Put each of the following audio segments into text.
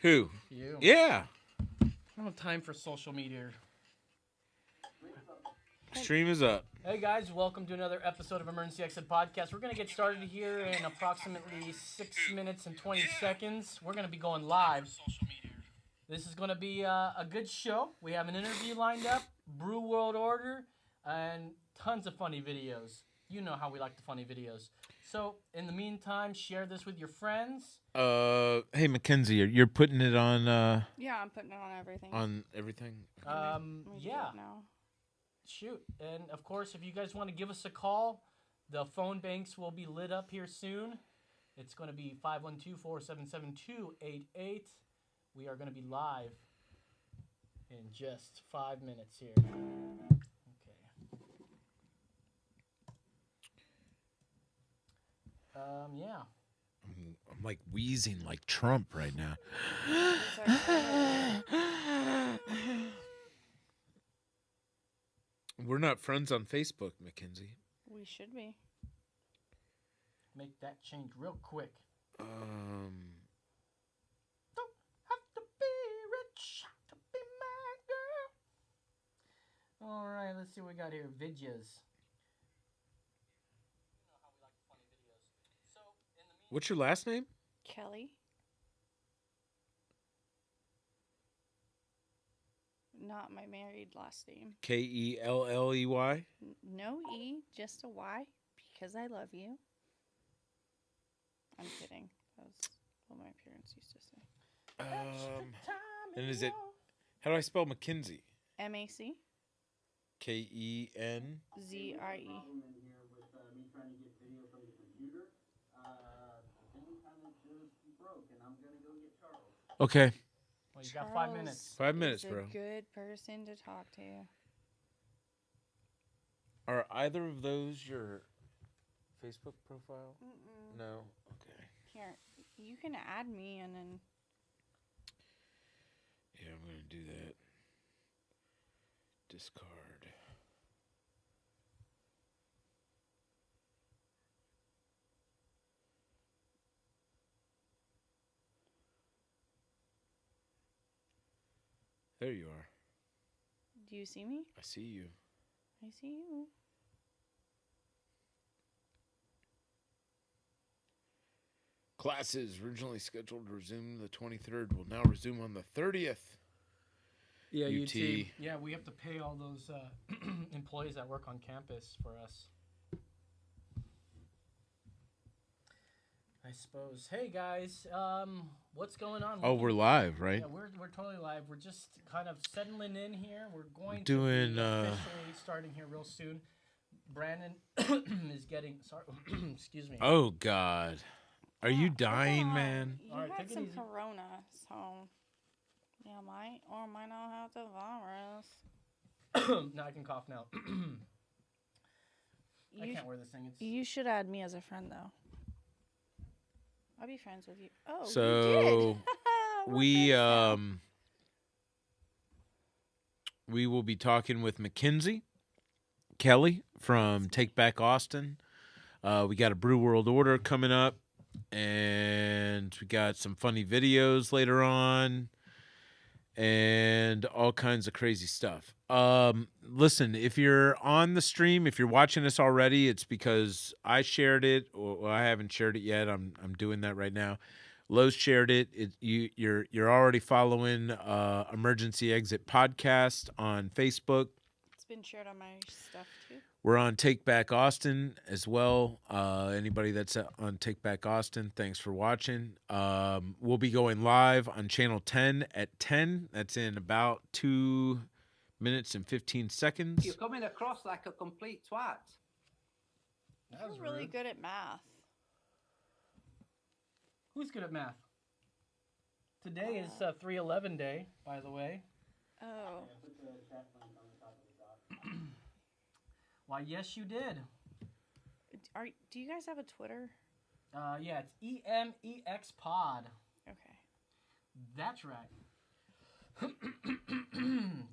Who? You. Yeah. I don't have time for social media. Stream is up. Hey guys, welcome to another episode of Emergency Exit Podcast. We're going to get started here in approximately 6 minutes and 20 seconds. We're going to be going live. This is going to be a good show. We have an interview lined up, Brew World Order, and tons of funny videos. You know how we like the funny videos. So, in the meantime, share this with your friends. Hey Mackenzie, you're putting it on Yeah, I'm putting it on everything. on everything? Let me do Yeah. it now. Shoot. And, of course, if you guys want to give us a call, the phone banks will be lit up here soon. It's going to be 512-477-288. We are going to be live in just 5 minutes here. Okay. Yeah. I'm like wheezing like Trump right now. We're not friends on Facebook, Mackenzie. We should be. Make that change real quick. Um, Don't have to be rich to be my girl. All right, let's see what we got here. Videos. what's your last name? Kelly. Not my married last name. Kelley. No E, just a Y, because I love you. I'm kidding. That's what my parents used to say. And is it? How do I spell Mackenzie? M-A-C. Ken. Z-I-E. Okay. Well, you got 5 minutes. 5 minutes, is bro. a good person to talk to. Are either of those your Facebook profile? Mm-mm. No. Okay. Here, you can add me and then... Yeah, I'm gonna do that. Discard. There you are. Do you see me? I see you. I see you. Classes originally scheduled to resume the 23rd will now resume on the 30th. Yeah, UT. Yeah, we have to pay all those employees that work on campus for us. I suppose. Hey guys, what's going on? Oh, we're live, right? Yeah, we're totally live. We're just kind of settling in here. We're going Doing, to be officially starting here real soon. Brandon is getting sorry. Excuse me. Oh God, are you dying, Come on. man? You All right, had take it some easy. corona, so... Yeah, might or might not have the virus. Now I can cough now. I can't wear this thing. It's You should add me as a friend, though. I'll be friends with you. Oh, So, you did. We're friends now. we will be talking with Mackenzie, Kelly from Take Back Austin. We got a Brew World Order coming up, and we got some funny videos later on, and all kinds of crazy stuff. Listen, if you're on the stream, if you're watching us already, it's because I shared it, or I haven't shared it yet. I'm doing that right now. Lowe's shared it. You're already following Emergency Exit Podcast on Facebook. It's been shared on my stuff, too. We're on Take Back Austin as well. Anybody that's on Take Back Austin, thanks for watching. We'll be going live on Channel 10 at 10. That's in about 2 minutes and 15 seconds. You're coming across like a complete twat. That was You're really rude. good at math. Who's good at math? Today is 3/11 day, by the way. Oh. Why, yes, you did. Do you guys have a Twitter? Yeah, it's EMEX Pod. Okay. That's right.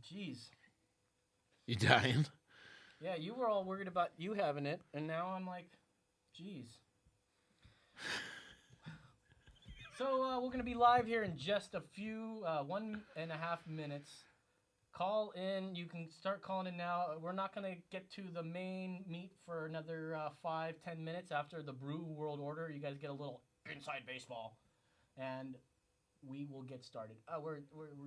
Jeez. You dying? Yeah, you were all worried about you having it, and now I'm like, jeez. So we're gonna be live here in just a few 1.5 minutes. Call in. You can start calling in now. We're not gonna get to the main meat for another 5-10 minutes after the Brew World Order. You guys get a little inside baseball, and we will get started. We're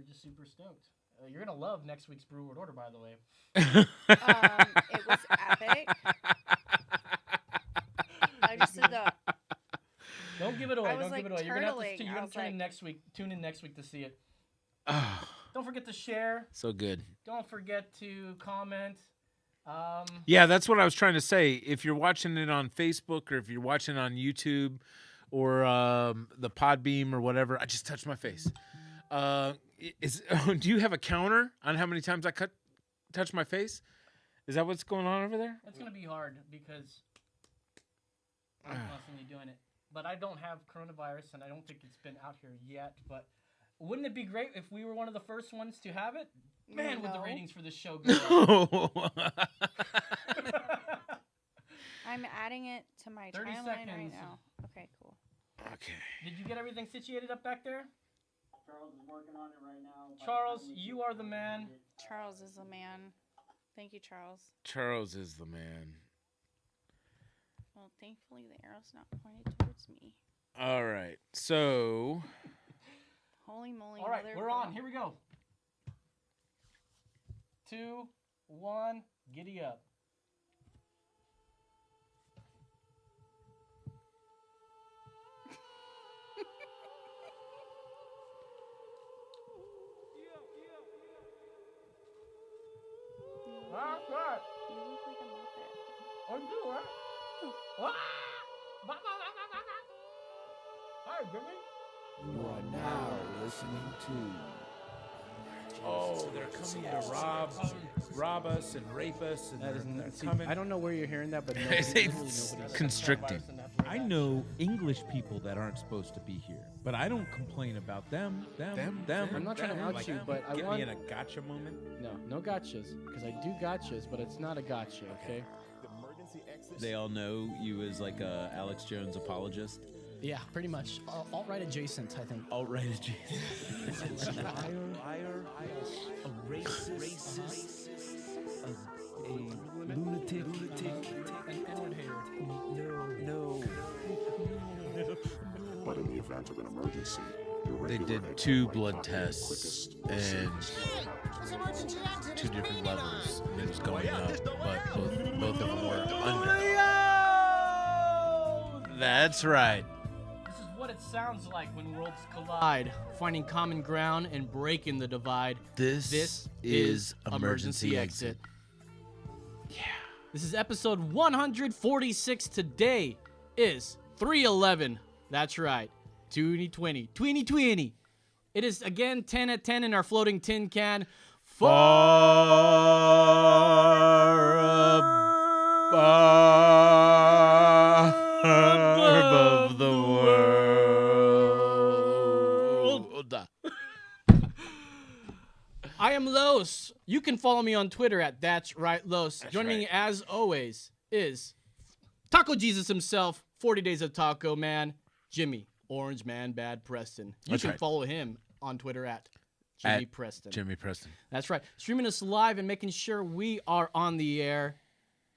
just super stoked. You're gonna love next week's Brew World Order, by the way. It was epic. I just did the. Don't give it away. I was, Don't like, give it away. You're gonna have to. turtling. You're I gonna was tune in like- next week. Tune in next week to see it. Oh, Don't forget to share. so good. Don't forget to comment. Yeah, that's what I was trying to say. If you're watching it on Facebook or if you're watching on YouTube or the Podbeam or whatever, I just touched my face. Do you have a counter on how many times I touch my face? Is that what's going on over there? It's gonna be hard because I'm constantly doing it. But I don't have coronavirus, and I don't think it's been out here yet. But wouldn't it be great if we were one of the first ones to have it? Man, would the No. ratings for this show go up. I'm adding it to my 30 timeline right seconds. now. Okay, cool. Okay. Did you get everything situated up back there? Charles is working on it right now. Charles, you are the man. Charles is the man. Thank you, Charles. Charles is the man. Well, thankfully the arrow's not pointed towards me. All right. So, Holy moly! All right, mother we're of on. God. Here we go. 2, 1, giddy up. That's right. You look like a Muppet. I do, right? Hi, Jimmy. You are now listening to. oh, they're coming to rob us and rape us, and they're coming. I don't know where you're hearing that, but It's constricting. I know English people that aren't supposed to be here, but I don't complain about them. Them. I'm not trying to out you, but I get want- me in a gotcha moment. No gotchas, because I do gotchas, but it's not a gotcha, okay? They all know you as like a Alex Jones apologist. Yeah, pretty much. Alt-right adjacent, I think. Alt-right adjacent. Liar, a racist, a lunatic, An N-word hater. No. But in the event of an emergency, They did 2 blood tests and 2 different levels, and it was going up, but both of them were under. That's right. This is what it sounds like when worlds collide, finding common ground and breaking the divide. This is Emergency Exit. Yeah. This is episode 146. Today is 3/11. That's right. 2020. It is again 10 at 10 in our floating tin can. Far above the world. I am Los. You can follow me on Twitter at That's Right Los. Joining me as always is Taco Jesus himself, 40 Days of Taco Man, Jimmy Orange Man Bad Preston. You That's can right. follow him on Twitter at Jimmy At Preston. Jimmy Preston. That's right. Streaming us live and making sure we are on the air.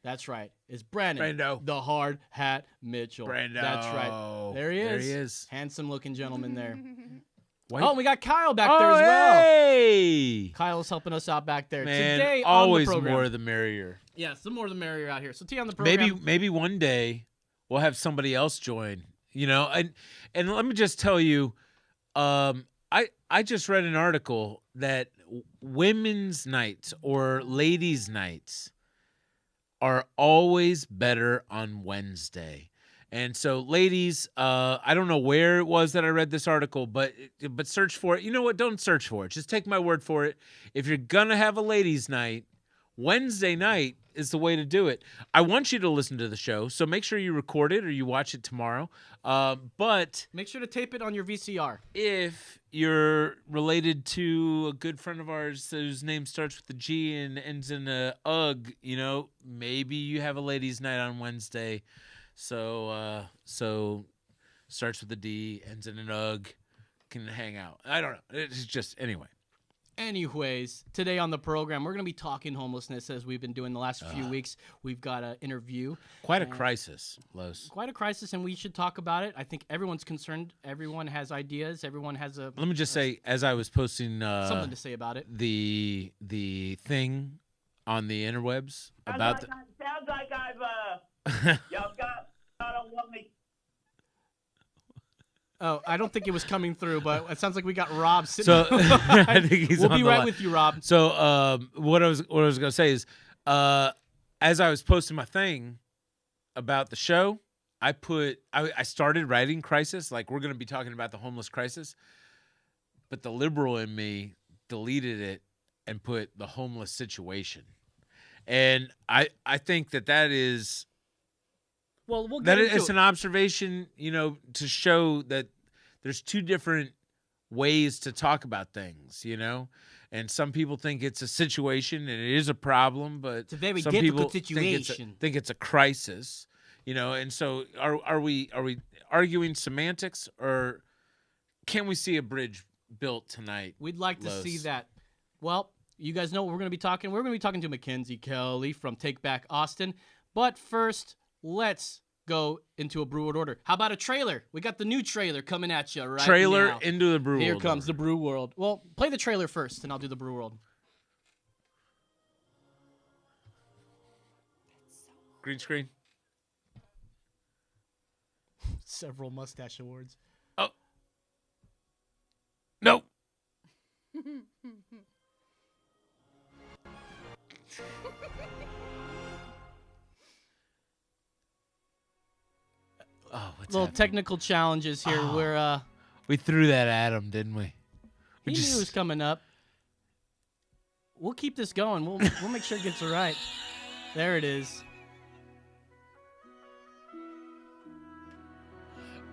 That's right. It's Brandon, Brando. the Hard Hat Mitchell. Brando. That's right. There he is. There he is. Handsome looking gentleman there. White- Oh, and we got Kyle back there as well. Hey! Kyle's helping us out back there. Man, Today always on the program. more the merrier. Yeah, the more the merrier out here. So today on the program. Maybe one day we'll have somebody else join. You know, and let me just tell you, I just read an article that women's nights or ladies' nights are always better on Wednesday. And so, ladies, I don't know where it was that I read this article, but search for it. You know what? Don't search for it. Just take my word for it. If you're gonna have a ladies' night, Wednesday night is the way to do it. I want you to listen to the show, so make sure you record it or you watch it tomorrow. But Make sure to tape it on your VCR. if you're related to a good friend of ours whose name starts with a G and ends in a UG, you know, maybe you have a ladies' night on Wednesday. So starts with a D, ends in an UG, can hang out. I don't know. It's just anyway. Anyways, today on the program, we're going to be talking homelessness as we've been doing the last few weeks. We've got an interview. Quite a crisis, Los. Quite a crisis, and we should talk about it. I think everyone's concerned. Everyone has ideas. Everyone has Let me just say, as I was posting something to say about it. the thing on the interwebs about Sounds like y'all got on one me. Oh, I don't think it was coming through, but it sounds like we got Rob sitting. So on the line. I think he's We'll on be the right line. with you, Rob. So what I was gonna say is, as I was posting my thing about the show, I started writing crisis, like we're gonna be talking about the homeless crisis, but the liberal in me deleted it and put the homeless situation, and I think that is. Well, we'll get That into it's it. an observation, to show that there's two different ways to talk about things, and some people think it's a situation and it is a problem, but It's a very some difficult people situation. think it's a crisis, and so are we arguing semantics, or can we see a bridge built tonight? We'd like to see Los? that. Well, you guys know what we're going to be talking. We're going to be talking to Mackenzie Kelly from Take Back Austin. But first, let's go into a Brew World order. How about a trailer? We got the new trailer coming at you right Trailer now. into the brew. Here World comes order. the Brew World. Well, play the trailer first, and I'll do the Brew World. Green screen. Several mustache awards. No. Oh, what's Little happening? technical challenges here. Oh. Where We threw that at him, didn't we? he knew it was coming up. We'll keep this going. We'll make sure it gets it right. There it is.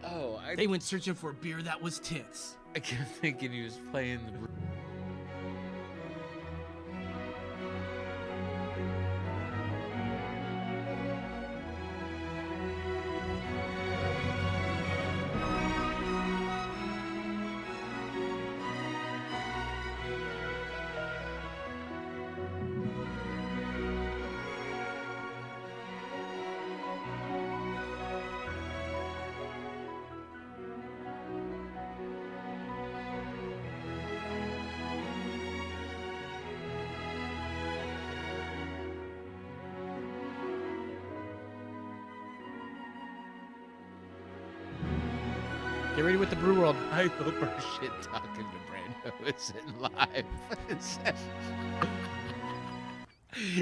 Oh, They went searching for a beer that was tits. I kept thinking he was playing the. Get ready with the Brew World. I hope our shit talking to Brando isn't live.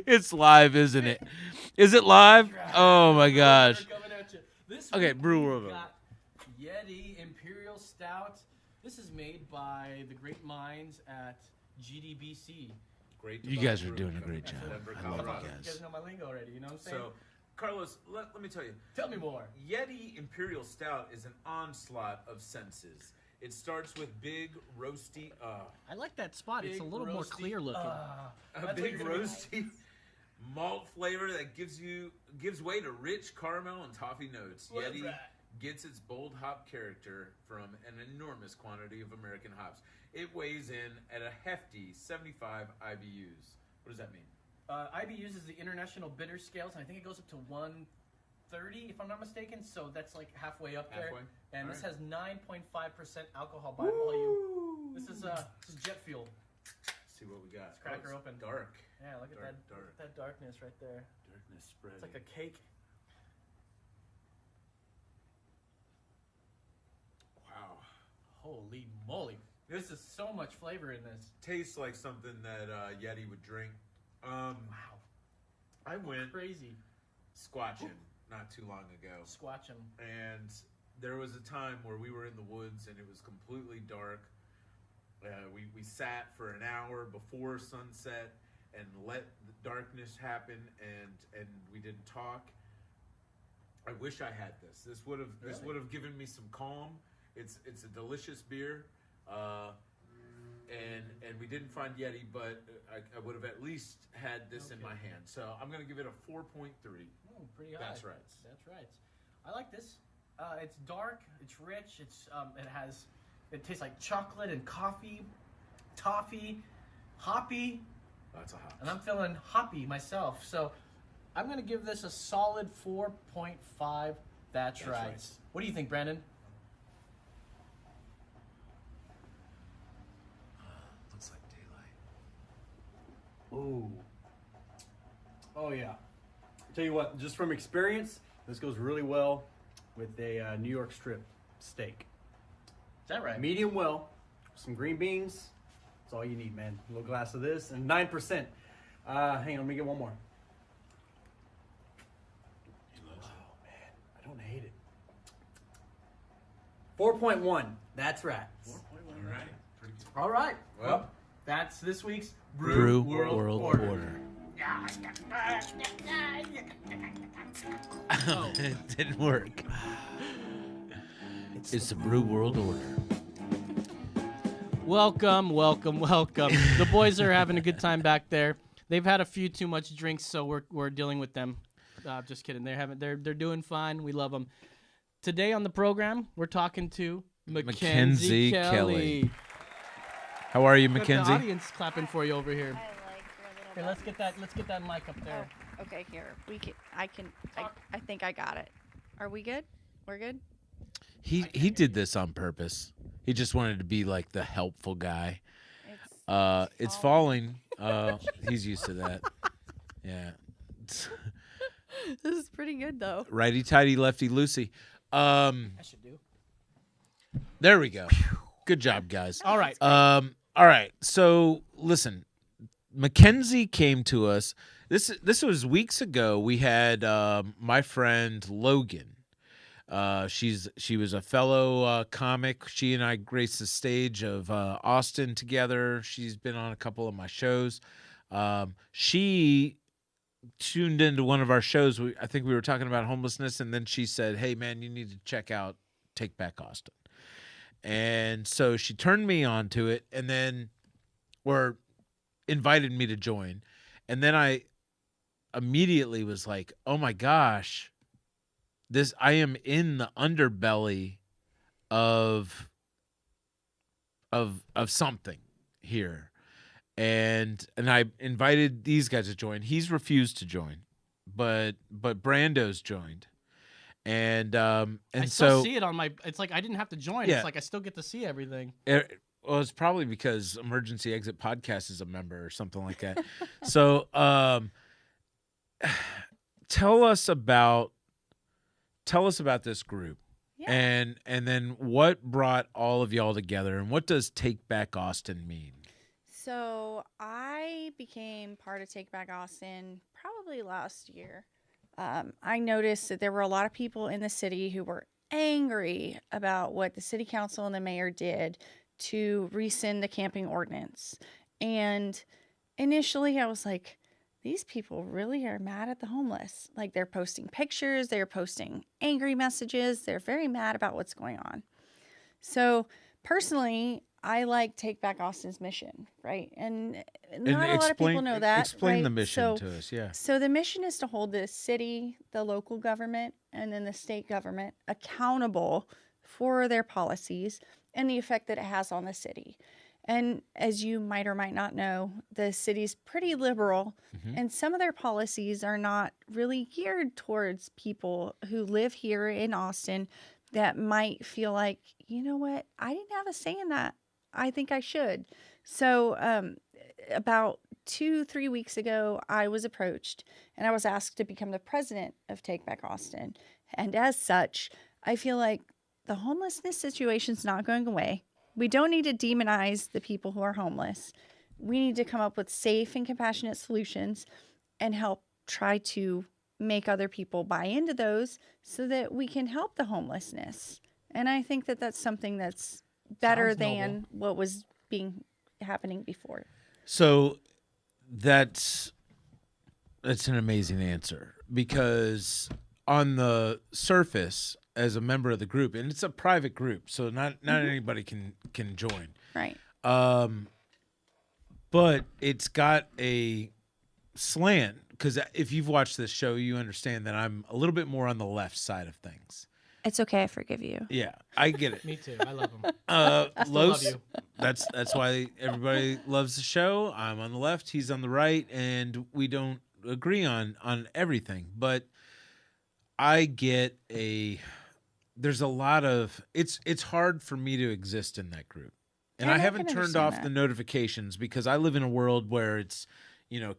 It's live, isn't it? Is it live? Oh my gosh. This Okay, week Brew we've World. got Yeti Imperial Stout. This is made by the great minds at GDBC. Great. You guys are doing a great job. Denver, I love Colorado. you You guys. guys know my lingo already, you know what I'm saying? So, Carlos, let me tell you. Tell me more. Yeti Imperial Stout is an onslaught of senses. It starts with big, roasty, I like that spot. It's a Big little more roasty- clear looking. a big roasty malt flavor that gives way to rich caramel and toffee notes. What is Yeti that? gets its bold hop character from an enormous quantity of American hops. It weighs in at a hefty 75 IBUs. What does that mean? IB uses the International Bitter Scales, and I think it goes up to 130, if I'm not mistaken. So that's like halfway up there. Halfway? And All this right. has 9.5% alcohol by volume. This is jet fuel. See what we got. Let's crack her it's open. Dark. Yeah, look at Dark, that. dark. Look at that darkness right there. Darkness spreading. It's like a cake. Wow. Holy moly! This is so much flavor in this. Tastes like something that Yeti would drink. Wow, I went crazy. squatching not too long ago. Squatch 'em. And there was a time where we were in the woods and it was completely dark. We sat for an hour before sunset and let the darkness happen, and we didn't talk. I wish I had this. This would have given me some calm. It's a delicious beer, and we didn't find Yeti, but I would have at least had this in my hand. So I'm gonna give it a 4.3. Oh, pretty high. That's right. That's right. I like this. It's dark. It's rich. It tastes like chocolate and coffee, toffee, hoppy. Lots of hops. And I'm feeling hoppy myself. So I'm gonna give this a solid 4.5. That's right. What do you think, Brandon? Looks like daylight. Ooh. Oh yeah. I'll tell you what, just from experience, this goes really well with a New York strip steak. Is that right? Medium well, some green beans. That's all you need, man. A little glass of this and 9%. Hang on, let me get one more. Oh man, I don't hate it. 4.1. That's right. 4.1. All right. Pretty good. All right. Well, That's this week's Brew World Order. Oh. It didn't work. It's the Brew World Order. Welcome. The boys are having a good time back there. They've had a few too much drinks, so we're dealing with them. Just kidding. They're doing fine. We love them. Today on the program, we're talking to Mackenzie Kelly. How are you, Got Mackenzie? the audience clapping for you over here. I like your little. Here, let's get that mic up there. Oh, okay, here. I think I got it. Are we good? We're good? He did this on purpose. He just wanted to be like the helpful guy. It's falling. He's used to that. Yeah. This is pretty good though. Righty tighty, lefty loosey. I should do. There we go. Good job, guys. All right. All right. So listen, Mackenzie came to us. This was weeks ago. We had my friend Logan. She was a fellow comic. She and I graced the stage of Austin together. She's been on a couple of my shows. She tuned into one of our shows. I think we were talking about homelessness, and then she said, "Hey, man, you need to check out Take Back Austin." And so she turned me on to it, and then invited me to join. And then I immediately was like, "Oh my gosh, I am in the underbelly of something here." And I invited these guys to join. He's refused to join, but Brando's joined. And I still see it on my. It's like I didn't have to join. Yeah. It's like I still get to see everything. Well, it's probably because Emergency Exit Podcast is a member or something like that. So, tell us about this group, Yeah. and then what brought all of y'all together, and what does Take Back Austin mean? So I became part of Take Back Austin probably last year. I noticed that there were a lot of people in the city who were angry about what the city council and the mayor did to rescind the camping ordinance. And initially I was like, these people really are mad at the homeless. Like they're posting pictures, they're posting angry messages, they're very mad about what's going on. So personally, I like Take Back Austin's mission, right? And not a lot of people know that. Explain right? the mission to us, yeah. So the mission is to hold the city, the local government, and then the state government accountable for their policies and the effect that it has on the city. And as you might or might not know, the city's pretty liberal, and some of their policies are not really geared towards people who live here in Austin that might feel like, you know what, I didn't have a say in that. I think I should. So about 2-3 weeks ago, I was approached and I was asked to become the president of Take Back Austin. And as such, I feel like the homelessness situation is not going away. We don't need to demonize the people who are homeless. We need to come up with safe and compassionate solutions and help try to make other people buy into those so that we can help the homelessness. And I think that that's something that's better Sounds noble. than what was happening before. So that's an amazing answer, because on the surface, as a member of the group, and it's a private group, so not anybody can join. Right. But it's got a slant, because if you've watched this show, you understand that I'm a little bit more on the left side of things. It's okay. I forgive you. Yeah, I get it. Me too. I love him. Los, love you. that's why everybody loves the show. I'm on the left, he's on the right, and we don't agree on everything. But I get there's a lot of it's hard for me to exist in that group. And I haven't can turned understand off that. the notifications because I live in a world where it's,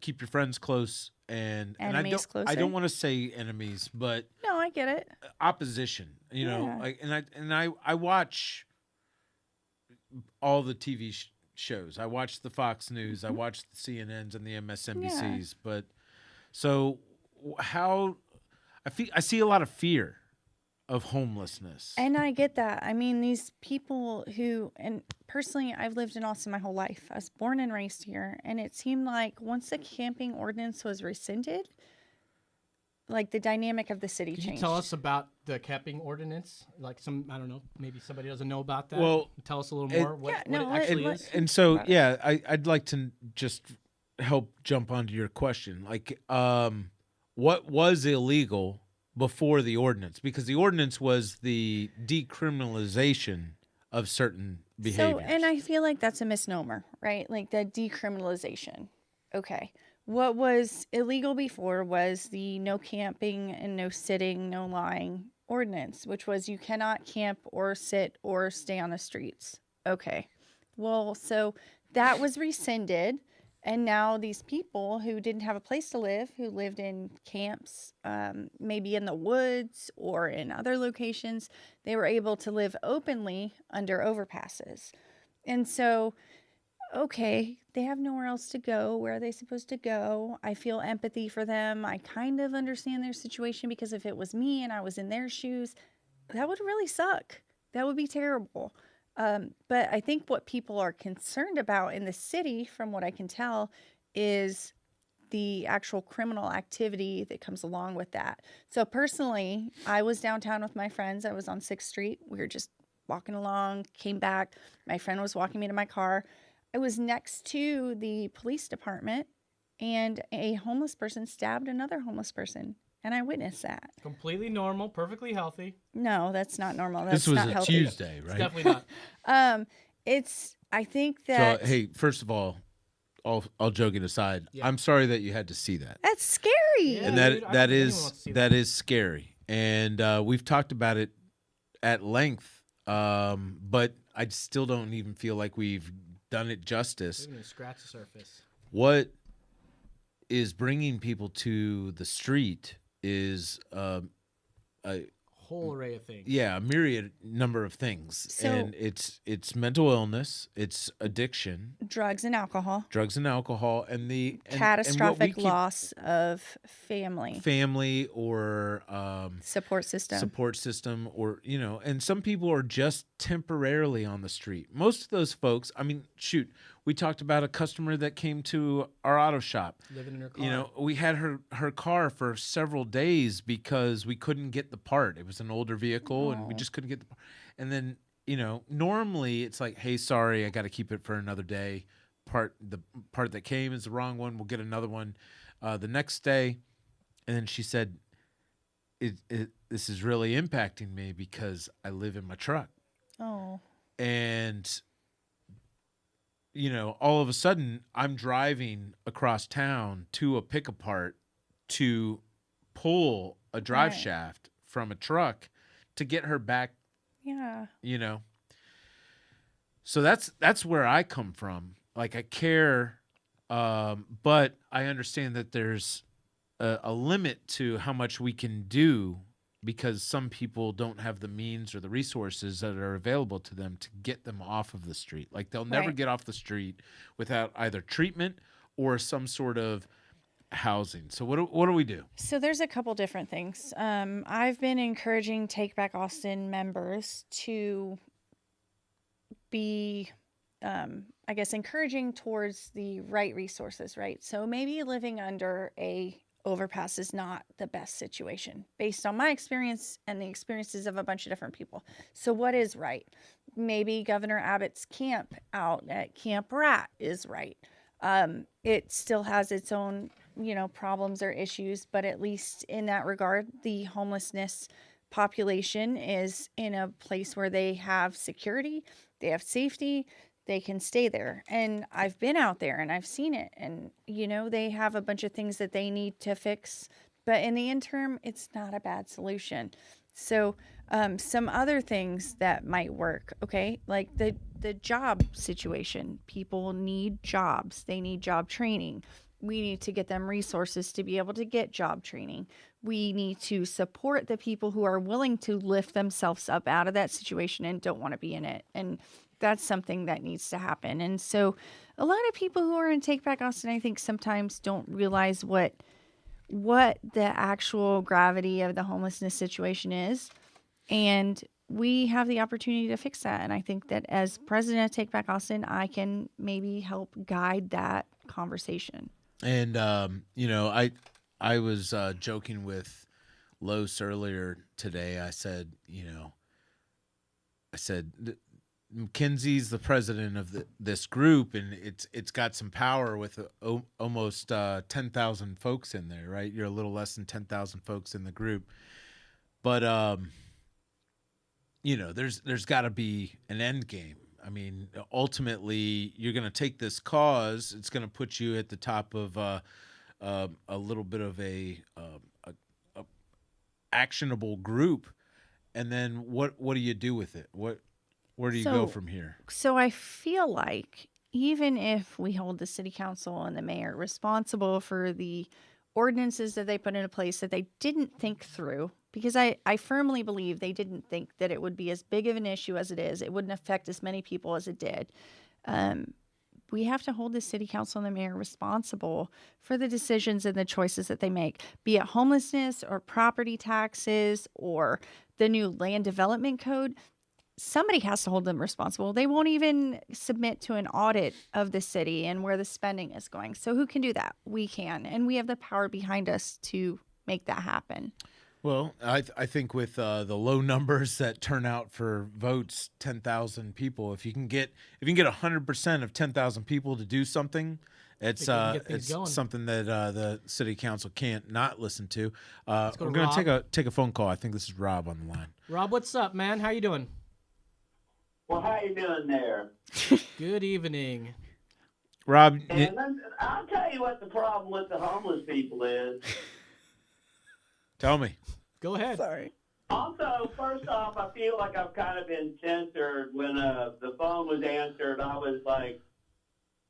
keep your friends close and Enemies I closer? don't want to say enemies, but No, I get it. opposition, Yeah. like, and I watch all the TV shows. I watch the Fox News, I watch the CNNs and the MSNBCs, but so how I see a lot of fear of homelessness. And I get that. I mean, these people who, and personally, I've lived in Austin my whole life. I was born and raised here. And it seemed like once the camping ordinance was rescinded, like the dynamic of the city Can changed. you tell us about the camping ordinance? Like I don't know, maybe somebody doesn't know about that. Well, tell us a little more what it actually is. And so, yeah, I'd like to just help jump onto your question. Like, what was illegal before the ordinance? Because the ordinance was the decriminalization of certain behaviors. So, and I feel like that's a misnomer, right? Like the decriminalization. Okay. What was illegal before was the no camping and no sitting, no lying ordinance, which was you cannot camp or sit or stay on the streets. Okay. Well, so that was rescinded. And now these people who didn't have a place to live, who lived in camps, maybe in the woods or in other locations, they were able to live openly under overpasses. And so, okay, they have nowhere else to go. Where are they supposed to go? I feel empathy for them. I kind of understand their situation because if it was me and I was in their shoes, that would really suck. That would be terrible. But I think what people are concerned about in the city, from what I can tell, is the actual criminal activity that comes along with that. So personally, I was downtown with my friends. I was on 6th Street. We were just walking along, came back. My friend was walking me to my car. I was next to the police department, and a homeless person stabbed another homeless person. And I witnessed that. Completely normal, perfectly healthy. No, that's not normal. That's this was not a healthy. Tuesday, right? It's definitely not. I think that So, hey, first of all joking aside, Yeah. I'm sorry that you had to see that. that's scary. Yeah. And dude, I don't that think anyone wants to see that is scary. And we've talked about it at length, but I still don't even feel like we've done it justice. We haven't even scratched the surface. What is bringing people to the street is a Whole array of things. a myriad number of things. So- and it's mental illness, it's addiction, Drugs and alcohol. and the and what we Catastrophic keep- loss of family. family or Support system. or and some people are just temporarily on the street. Most of those folks, I mean, shoot, we talked about a customer that came to our auto shop. Living in her car. We had her car for several days because we couldn't get the part. It was an older vehicle and we just couldn't get the part. And then, normally it's like, hey, sorry, I got to keep it for another day. The part that came is the wrong one. We'll get another one the next day. And then she said, this is really impacting me because I live in my truck. Oh. And all of a sudden I'm driving across town to a pick apart to pull a drive Right. shaft from a truck to get her back, Yeah. So that's where I come from. Like, I care, but I understand that there's a limit to how much we can do because some people don't have the means or the resources that are available to them to get them off of the street. Like, they'll never Right. get off the street without either treatment or some sort of housing. So what do we do? So there's a couple different things. I've been encouraging Take Back Austin members to be, I guess, encouraging towards the right resources, right? So maybe living under a overpass is not the best situation based on my experience and the experiences of a bunch of different people. So what is right? Maybe Governor Abbott's camp out at Camp Rat is right. It still has its own, problems or issues, but at least in that regard, the homelessness population is in a place where they have security, they have safety, they can stay there. And I've been out there and I've seen it. And, they have a bunch of things that they need to fix. But in the interim, it's not a bad solution. So some other things that might work, okay, like the job situation. People need jobs. They need job training. We need to get them resources to be able to get job training. We need to support the people who are willing to lift themselves up out of that situation and don't want to be in it. And that's something that needs to happen. And so a lot of people who are in Take Back Austin, I think sometimes don't realize what the actual gravity of the homelessness situation is. And we have the opportunity to fix that. And I think that as president of Take Back Austin, I can maybe help guide that conversation. And I was joking with Los earlier today. I said, Mackenzie's the president of this group, and it's got some power with almost 10,000 folks in there, right? You're a little less than 10,000 folks in the group, but there's got to be an end game. I mean, ultimately, you're going to take this cause. It's going to put you at the top of a little bit of a actionable group, and then what do you do with it? Where do you go from here? So I feel like even if we hold the city council and the mayor responsible for the ordinances that they put into place that they didn't think through, because I firmly believe they didn't think that it would be as big of an issue as it is. It wouldn't affect as many people as it did. We have to hold the city council and the mayor responsible for the decisions and the choices that they make, be it homelessness or property taxes or the new land development code. Somebody has to hold them responsible. They won't even submit to an audit of the city and where the spending is going. So who can do that? We can. And we have the power behind us to make that happen. Well, I think with the low numbers that turn out for votes, 10,000 people, if you can get 100% of 10,000 people to do something, it's something that the city council can't not listen to. We're going to take a phone call. I think this is Rob on the line. Rob, what's up, man? How you doing? Well, how you doing there? Good evening. Rob, I'll tell you what the problem with the homeless people is. Tell me. Go ahead. Sorry. Also, first off, I feel like I've kind of been censored when the phone was answered. I was like,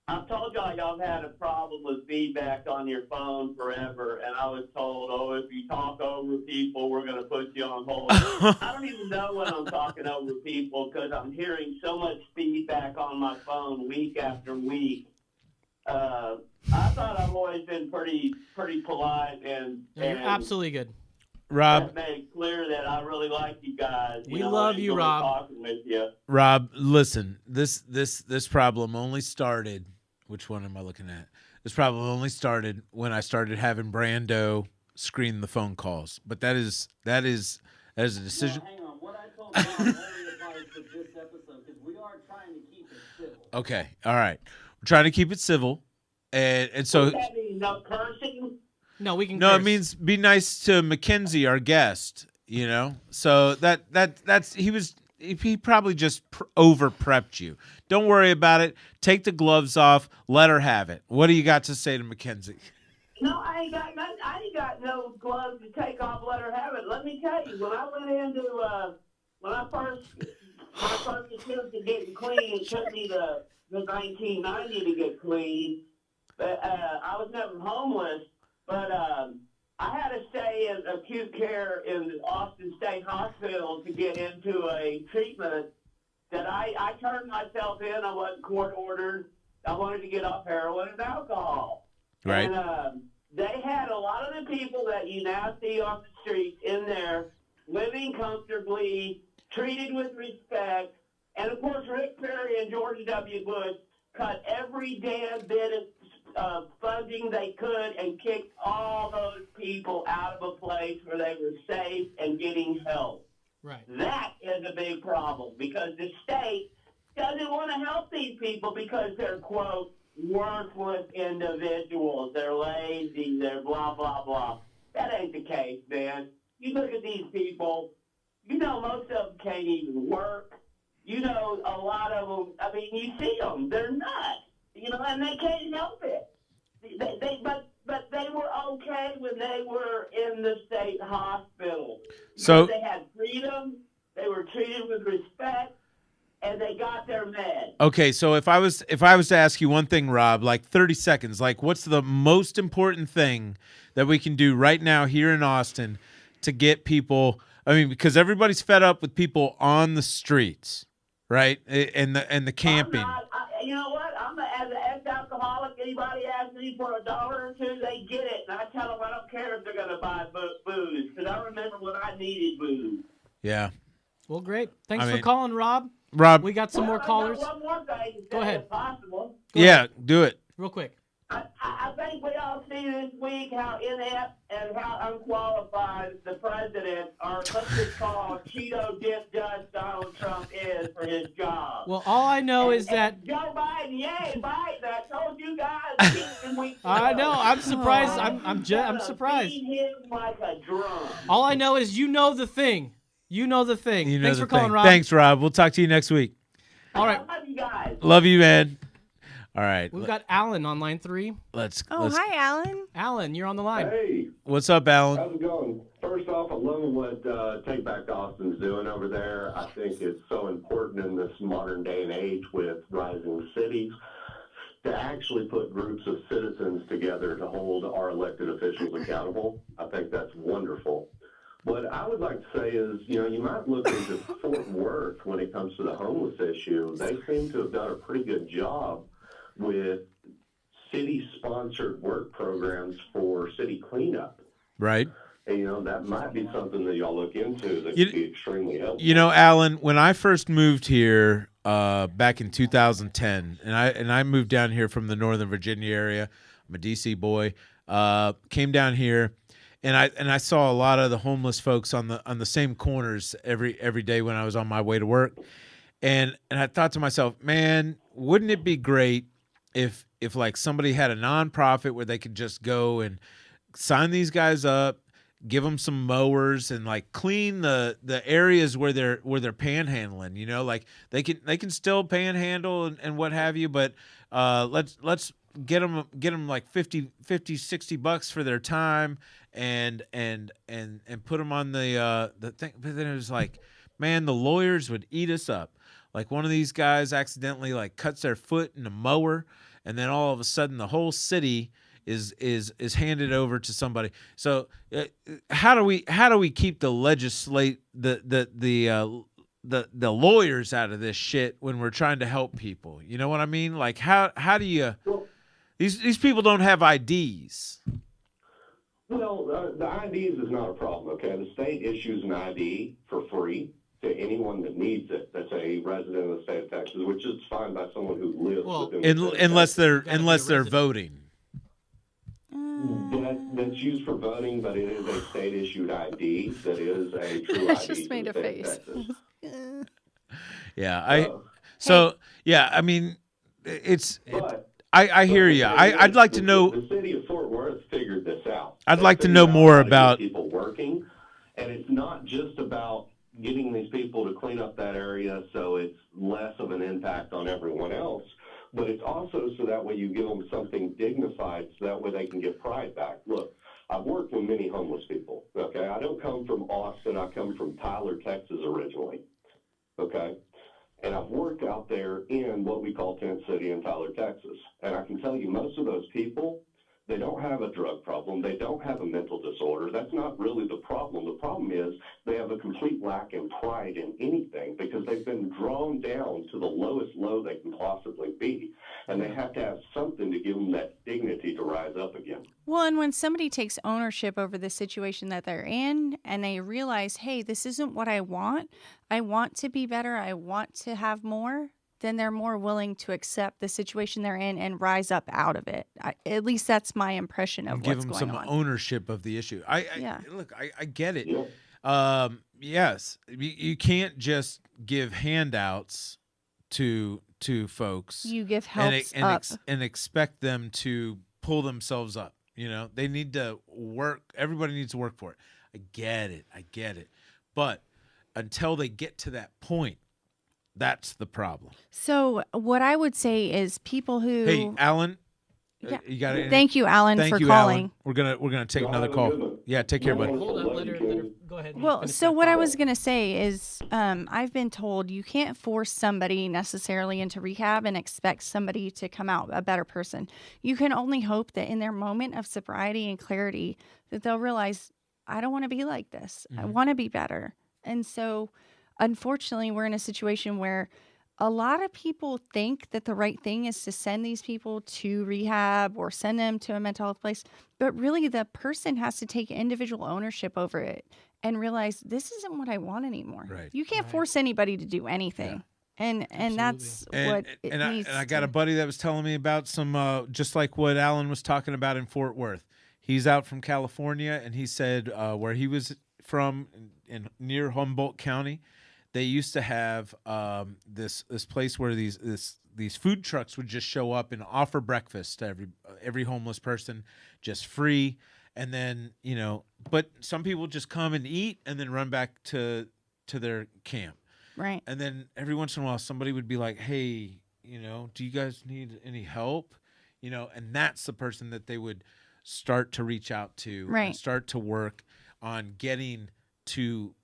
I've told y'all had a problem with feedback on your phone forever, and I was told, if you talk over people, we're going to put you on hold. I don't even know when I'm talking over people because I'm hearing so much feedback on my phone week after week. I thought I've always been pretty polite and you're absolutely good. Rob, made it clear that I really like you guys. We love you, Rob. Talking with you. Rob, listen. This problem only started. Which one am I looking at? This problem only started when I started having Brando screen the phone calls. But that is a decision. No, hang on. What I told you only applies to this episode because we are trying to keep it civil. Okay, all right. We're trying to keep it civil, and so. Does that mean no cursing? No, we can. No, curse. it means be nice to Mackenzie, our guest. So that's he probably just over prepped you. Don't worry about it. Take the gloves off. Let her have it. What do you got to say to Mackenzie? No, I ain't got no gloves to take off. Let her have it. Let me tell you, when I went into my first attempt to getting clean, it took me the 1990 to get clean. But I was never homeless, but I had to stay in acute care in the Austin State Hospital to get into a treatment that I turned myself in. I wasn't court ordered. I wanted to get off heroin and alcohol. Right. And they had a lot of the people that you now see on the streets in there living comfortably, treated with respect. And, of course, Rick Perry and George W. Bush cut every damn bit of funding they could and kicked all those people out of a place where they were safe and getting help. Right. That is a big problem because the state doesn't want to help these people because they're, quote, worthless individuals. They're lazy. They're blah, blah, blah. That ain't the case, man. You look at these people. most of them can't even work. A lot of them, you see them, they're nuts, and they can't help it. But they were okay when they were in the state hospital. So they had freedom, they were treated with respect, and they got their meds. okay, so if I was to ask you one thing, Rob, like 30 seconds, like what's the most important thing that we can do right now here in Austin to get people? I mean, because everybody's fed up with people on the streets, right? And the camping. You know what? As an ex-alcoholic, anybody asks me for $1 or $2, they get it. And I tell them I don't care if they're going to buy booze, because I remember when I needed booze. Yeah. Well, great. Thanks for calling, Rob. Rob, we got some more callers. One more thing. Go ahead. If possible. Go ahead. Do it. Real quick. I think we all see this week how inept and how unqualified the president, or let's just call Cheeto Dip Judge Donald Trump, is for his job. Well, all I know is that Joe Biden, yay, Biden! I told you guys weeks ago. I know. I'm surprised. I'm surprised. Beat him like a drum. All I know is you know the thing. Thanks for calling, Rob. Thanks, Rob. We'll talk to you next week. All right. I love you guys. Love you, man. All right. We've got Alan on line 3. Hi, Alan. Alan, you're on the line. Hey. What's up, Alan? How's it going? First off, I love what Take Back Austin's doing over there. I think it's so important in this modern day and age with rising cities to actually put groups of citizens together to hold our elected officials accountable. I think that's wonderful. What I would like to say is, you might look into Fort Worth when it comes to the homeless issue. They seem to have done a pretty good job with city-sponsored work programs for city cleanup. Right. And, that might be something that y'all look into that could be extremely helpful. Alan, when I first moved here back in 2010, and I moved down here from the Northern Virginia area, I'm a DC boy, came down here, and I saw a lot of the homeless folks on the same corners every day when I was on my way to work, and I thought to myself, man, wouldn't it be great if like somebody had a nonprofit where they could just go and sign these guys up, give them some mowers, and like clean the areas where they're panhandling. Like they can still panhandle and what have you, but let's get them like 50 $60 for their time and put them on the thing. But then it was like, man, the lawyers would eat us up. Like one of these guys accidentally like cuts their foot in a mower, and then all of a sudden the whole city is handed over to somebody. So how do we keep the lawyers out of this shit when we're trying to help people? You know what I mean? Like how do you? These people don't have IDs. Well, the IDs is not a problem. Okay, the state issues an ID for free to anyone that needs it. That's a resident of the state of Texas, which is fine by someone who lives within the state unless they're voting. That's used for voting, but it is a state issued ID that is a true I ID. just made a face. Yeah, I mean, I hear you. I'd like to know. The city of Fort Worth figured this out. I'd like to know more about people working, and it's not just about getting these people to clean up that area so it's less of an impact on everyone else, but it's also so that way you give them something dignified so that way they can get pride back. Look, I've worked with many homeless people, okay? I don't come from Austin. I come from Tyler, Texas originally, okay? And I've worked out there in what we call Tent City in Tyler, Texas. And I can tell you most of those people, they don't have a drug problem. They don't have a mental disorder. That's not really the problem. The problem is they have a complete lack in pride in anything because they've been drawn down to the lowest low they can possibly be. And they have to have something to give them that dignity to rise up again. Well, and when somebody takes ownership over the situation that they're in and they realize, hey, this isn't what I want to be better, I want to have more, then they're more willing to accept the situation they're in and rise up out of it. At least that's my impression of what's going on. Give them some ownership of the issue. I get it. Yeah. Yes, you can't just give handouts to folks. You give helps up. And expect them to pull themselves up. They need to work. Everybody needs to work for it. I get it. But until they get to that point, that's the problem. So what I would say is people who Hey, Alan, Yeah. you got it. Thank you, Alan, Thank for you, calling. Alan. We're gonna take Y'all another have a call. good one. Yeah, take care, buddy. Hold up, let her go ahead. And Well, finish so that what I thought. was going to say is I've been told you can't force somebody necessarily into rehab and expect somebody to come out a better person. You can only hope that in their moment of sobriety and clarity that they'll realize, I don't want to be like this. I want to be better. And so, unfortunately, we're in a situation where a lot of people think that the right thing is to send these people to rehab or send them to a mental health place. But really, the person has to take individual ownership over it and realize this isn't what I want anymore. Right. You can't force anybody to do anything. And that's what it needs. And I got a buddy that was telling me about some, just like what Alan was talking about in Fort Worth. He's out from California, and he said where he was from in near Humboldt County, they used to have this place where these food trucks would just show up and offer breakfast to every homeless person, just free. And then, but some people just come and eat and then run back to their camp. Right. And then every once in a while, somebody would be like, hey, do you guys need any help? And that's the person that they would start to reach out to and start to work on getting to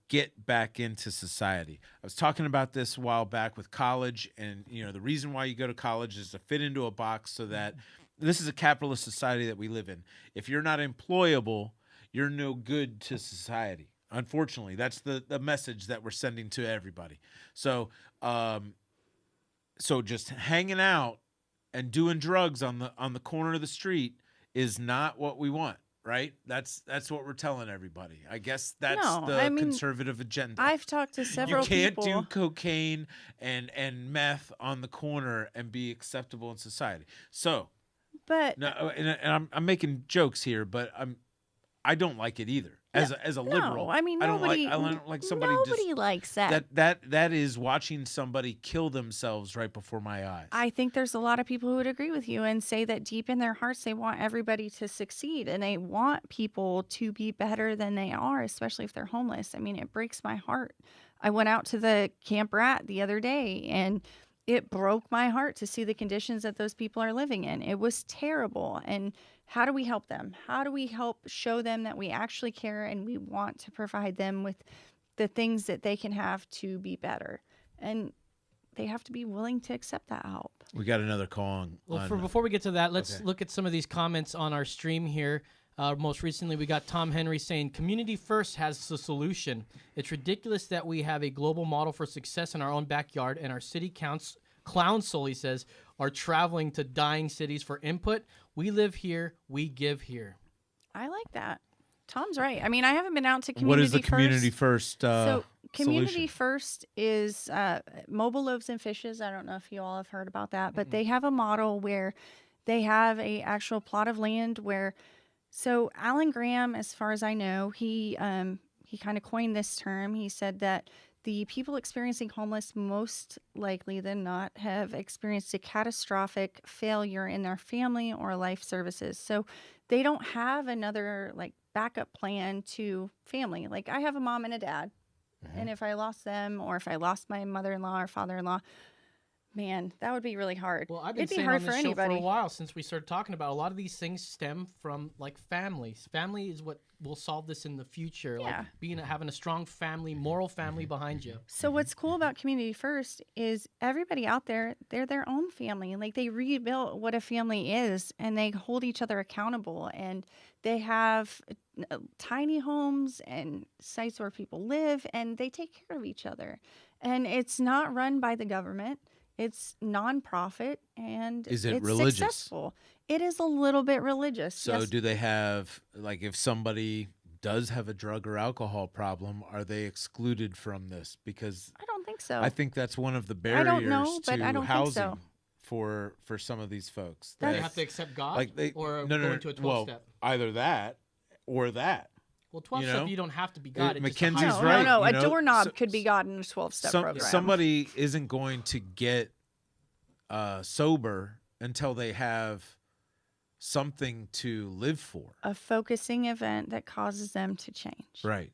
get back into society. I was talking about this a while back with college, and the reason why you go to college is to fit into a box, so that this is a capitalist society that we live in. If you're not employable, you're no good to society. Unfortunately, that's the message that we're sending to everybody. So just hanging out and doing drugs on the corner of the street is not what we want. Right? That's what we're telling everybody. I guess that's conservative agenda. I've talked to several people. You can't people. do cocaine and meth on the corner and be acceptable in society. So, but no, and I'm making jokes here, but I don't like it either. As a liberal, I mean, nobody. I don't like somebody. Nobody likes that. That is watching somebody kill themselves right before my eyes. I think there's a lot of people who would agree with you and say that deep in their hearts they want everybody to succeed and they want people to be better than they are, especially if they're homeless. I mean, it breaks my heart. I went out to the Camp Rat the other day and it broke my heart to see the conditions that those people are living in. It was terrible. And how do we help them? How do we help show them that we actually care and we want to provide them with the things that they can have to be better? And they have to be willing to accept that help. We got another call on. Before we get to that, let's look at some of these comments on our stream here. Most recently, we got Tom Henry saying, community first has the solution. It's ridiculous that we have a global model for success in our own backyard and our city council, he says, are traveling to dying cities for input. We live here, we give here. I like that. Tom's right. I mean, I haven't been out to community What is the first. community first So community solution? first is Mobile Loaves and Fishes. I don't know if you all have heard about that, but they have a model where they have a actual plot of land where, so Alan Graham, as far as I know, he kind of coined this term. He said that the people experiencing homeless most likely than not have experienced a catastrophic failure in their family or life services. So they don't have another backup plan to family. Like I have a mom and a dad. And if I lost them or if I lost my mother-in-law or father-in-law, man, that would be really hard. Well, I've been It'd be saying hard on this for show anybody. for a while since we started talking about a lot of these things stem from families. Family is what will solve this in the future. Yeah. Like having a strong family, moral family behind you. So what's cool about Community First is everybody out there, they're their own family. Like they rebuilt what a family is and they hold each other accountable and they have tiny homes and sites where people live and they take care of each other. And it's not run by the government. It's nonprofit and Is it it's religious? successful. It is a little bit religious. So yes. do they have, if somebody does have a drug or alcohol problem, are they excluded from this? Because I don't think so. I think that's one of the barriers I don't know, but to I don't housing think so. for some of these folks. They have to accept God or go into a 12-step. Either that or that. Well, 12-step, you don't have to be God. Mackenzie's no, right. No, a doorknob could be God in a 12-step program. Somebody isn't going to get sober until they have something to live for. A focusing event that causes them to change. Right.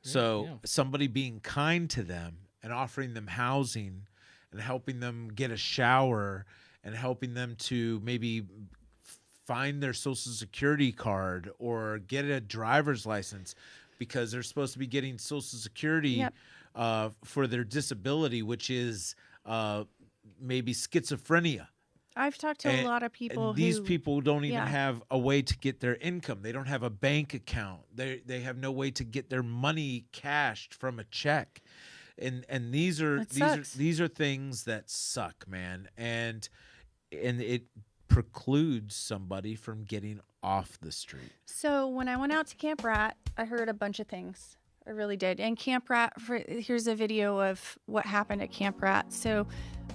So Yeah. somebody being kind to them and offering them housing and helping them get a shower and helping them to maybe find their social security card or get a driver's license because they're supposed to be getting social security Yep. for their disability, which is maybe schizophrenia. I've talked to a lot of people And these who, people don't even yeah. have a way to get their income. They don't have a bank account. They have no way to get their money cashed from a check. And these are It these are sucks. these are things that suck, man. And it precludes somebody from getting off the street. So when I went out to Camp Rat, I heard a bunch of things. I really did. And Camp Rat, here's a video of what happened at Camp Rat. So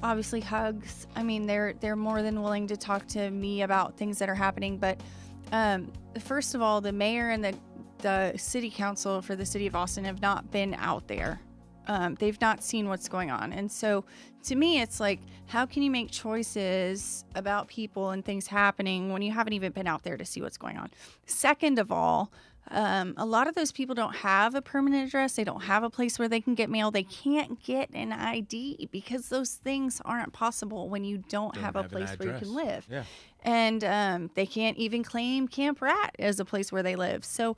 obviously hugs. I mean, they're more than willing to talk to me about things that are happening. But first of all, the mayor and the city council for the city of Austin have not been out there. They've not seen what's going on. And so to me, it's like, how can you make choices about people and things happening when you haven't even been out there to see what's going on? Second of all, a lot of those people don't have a permanent address. They don't have a place where they can get mail. They can't get an ID because those things aren't possible when you don't have a an place where you can address. live. Yeah. And they can't even claim Camp Rat as a place where they live. So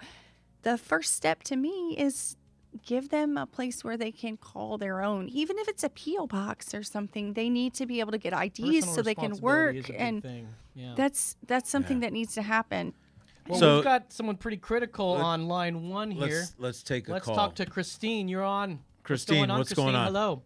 the first step to me is give them a place where they can call their own. Even if it's a P.O. box or something, they need to be able to get IDs Personal so they can responsibility work. is a big And thing. Yeah. that's something that needs to happen. Well, So- we've got someone pretty critical on line one here. Let's take a Let's call. talk to Christine. You're on. Christine, what's going Christine? on? Hello.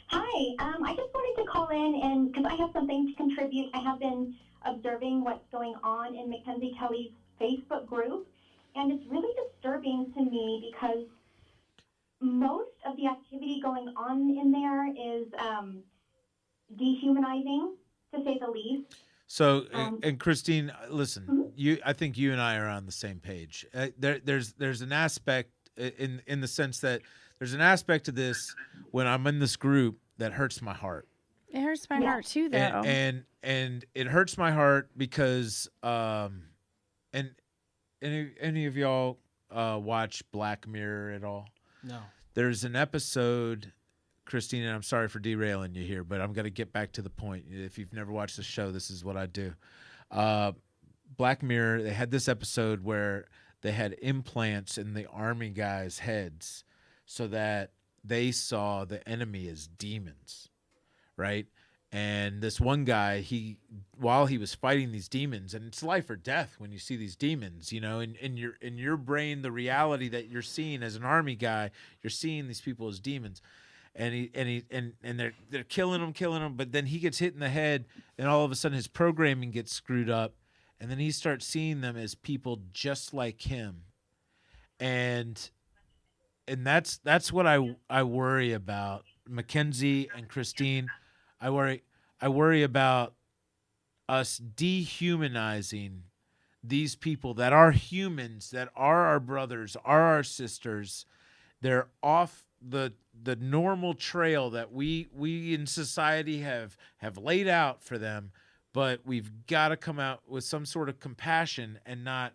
Hi, I just wanted to call in and because I have something to contribute. I have been observing what's going on in Mackenzie Kelly's Facebook group, and it's really disturbing to me because most of the activity going on in there is dehumanizing, to say the least. So, and Christine, listen, Mhm. I think you and I are on the same page. There's an aspect in the sense that there's an aspect to this when I'm in this group that hurts my heart, It hurts my Yeah. heart too, though. and it hurts my heart because and any of y'all watch Black Mirror at all? No. There's an episode, Christine, and I'm sorry for derailing you here, but I'm going to get back to the point. If you've never watched the show, this is what I do. Black Mirror, they had this episode where they had implants in the army guys' heads so that they saw the enemy as demons, right? And this one guy, while he was fighting these demons, and it's life or death when you see these demons, you know, in your brain, the reality that you're seeing as an army guy, you're seeing these people as demons, and they're killing him, but then he gets hit in the head, and all of a sudden his programming gets screwed up, and then he starts seeing them as people just like him, and that's what I worry about, Mackenzie and Christine. I worry about us dehumanizing these people that are humans, that are our brothers, are our sisters. They're off the normal trail that we in society have laid out for them, but we've got to come out with some sort of compassion and not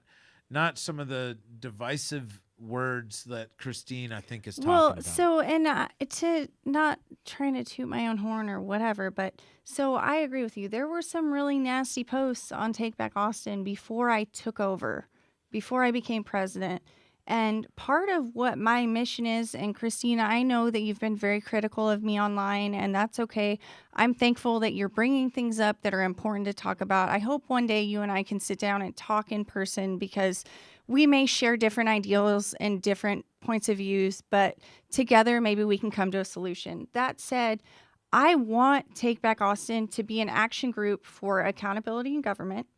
some of the divisive words that Christine, I think, is talking about. So, and to not trying to toot my own horn or whatever, but so I agree with you. There were some really nasty posts on Take Back Austin before I took over, before I became president. And part of what my mission is, and Christina, I know that you've been very critical of me online, and that's okay. I'm thankful that you're bringing things up that are important to talk about. I hope one day you and I can sit down and talk in person because we may share different ideals and different points of views, but together maybe we can come to a solution. That said, I want Take Back Austin to be an action group for accountability in government,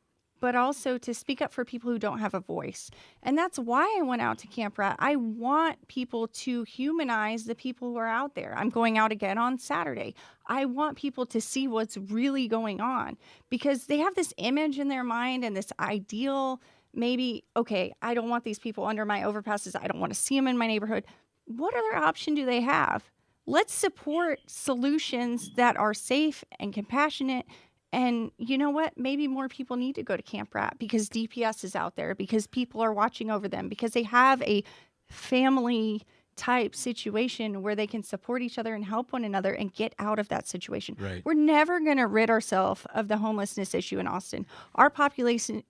but also to speak up for people who don't have a voice. And that's why I went out to Camp Rat. I want people to humanize the people who are out there. I'm going out again on Saturday. I want people to see what's really going on because they have this image in their mind and this ideal, maybe, okay, I don't want these people under my overpasses. I don't want to see them in my neighborhood. What other option do they have? Let's support solutions that are safe and compassionate. And you know what? Maybe more people need to go to Camp Rat because DPS is out there, because people are watching over them, because they have a family type situation where they can support each other and help one another and get out of that situation. Right. We're never going to rid ourselves of the homelessness issue in Austin. Our population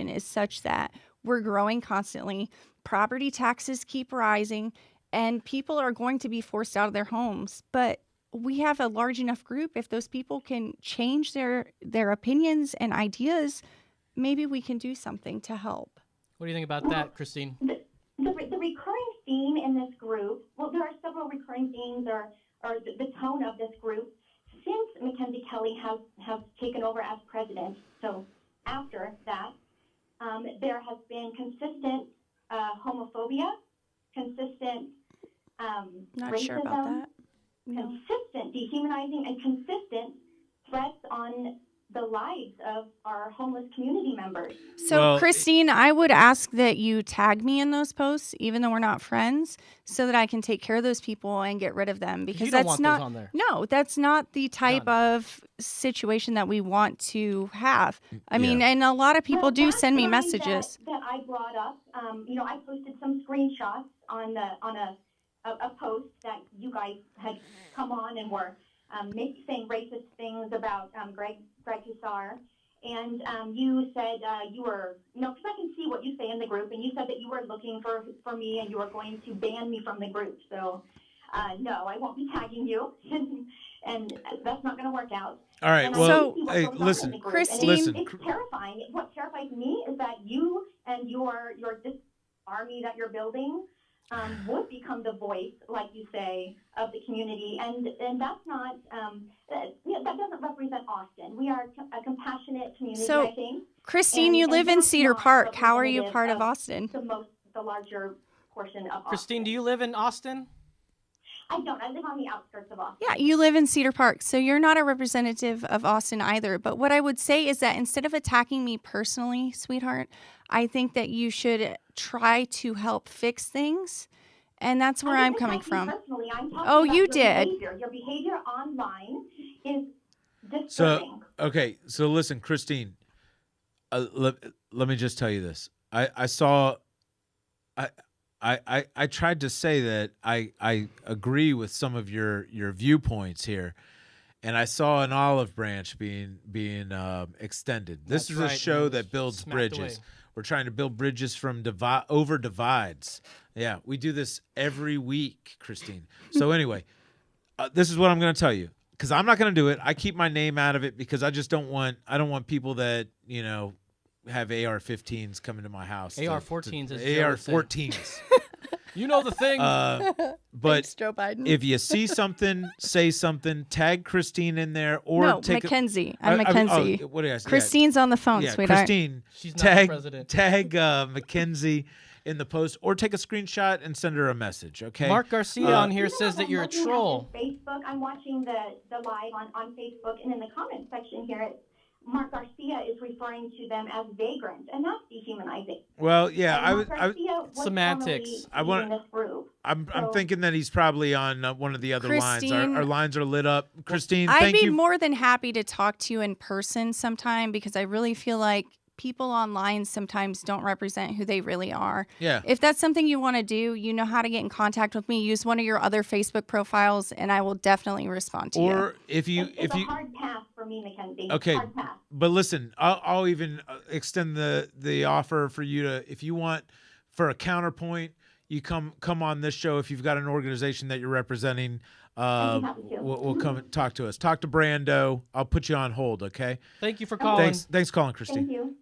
is such that we're growing constantly. Property taxes keep rising, and people are going to be forced out of their homes. But we have a large enough group. If those people can change their opinions and ideas, maybe we can do something to help. What do you think about that, Christine? The recurring theme in this group, well, there are several recurring themes or the tone of this group since Mackenzie Kelly has taken over as president. So after that, there has been consistent homophobia, consistent Not racism, sure about that. No. consistent dehumanizing, and consistent threats on the lives of our homeless community members. So, Well, Christine, I would ask that you tag me in those posts, even though we're not friends, so that I can take care of those people and get rid of them. Because you don't that's want not those on there. No, that's not the type None. of situation that we want to have. I mean, Yeah. and a lot of people Well, do that's send me something messages. that I brought up. I posted some screenshots on a post that you guys had come on and were saying racist things about Greg Hussar. And you said you were, because I can see what you say in the group, and you said that you were looking for me and you were going to ban me from the group. So, no, I won't be tagging you, and that's not going to work out. All right. And I Well, do see what hey, goes on in listen, the group, and Christine. it's terrifying. What terrifies me is that you and your this army that you're building would become the voice, like you say, of the community, and that's not that doesn't represent Austin. We are a compassionate community, So, I think. Christine, you And live in that's Cedar not Park. How are you representative part of Austin? The larger portion of Christine, Austin. do you live in Austin? I don't. I live on the outskirts of Austin. Yeah, you live in Cedar Park, so you're not a representative of Austin either. But what I would say is that instead of attacking me personally, sweetheart, I think that you should try to help fix things. And that's where I I'm didn't coming attack you from. personally. I'm talking Oh, about you your did. Behavior. Your behavior online is So disturbing. okay, so listen, Christine. Let me just tell you this. I saw. I tried to say that I agree with some of your viewpoints here, and I saw an olive branch being extended. This That's is a right, show and that builds smacked bridges. away. We're trying to build bridges from over divides. Yeah, we do this every week, Christine. So anyway, this is what I'm going to tell you, because I'm not going to do it. I keep my name out of it because I just don't want people that have AR-15s coming to my house. AR-14s, as Joe would say. AR-14s. You know the thing. But Thanks, Joe Biden. if you see something, say something. Tag Christine in there, or No, take Mackenzie. I'm Mackenzie. what did I say? Christine's on the phone, Yeah, sweetheart. Christine. She's not the tag president. tag Mackenzie in the post, or take a screenshot and send her a message. Okay. Mark Garcia on here You know says what that you're a I'm looking at troll. is Facebook. I'm watching the live on Facebook, and in the comment section here, Mark Garcia is referring to them as vagrants, and that's dehumanizing. Well, yeah, And Mark Garcia was Semantics. formerly in this group. I'm So- thinking that he's probably on one of the other lines. Christine, Our lines are lit up. Christine, I'd thank be you. more than happy to talk to you in person sometime, because I really feel like people online sometimes don't represent who they really are. Yeah. If that's something you want to do, you know how to get in contact with me. Use one of your other Facebook profiles, and I will definitely respond to you. Or if you It's a hard pass for me, Mackenzie. Okay, Hard pass. but listen, I'll even extend the offer for you to, if you want, for a counterpoint, you come on this show. If you've got an organization that you're representing, I'm happy to. we'll come and talk to us. Talk to Brando. I'll put you on hold. Okay. Thank you for calling. Thanks, calling, Christine. Thank you.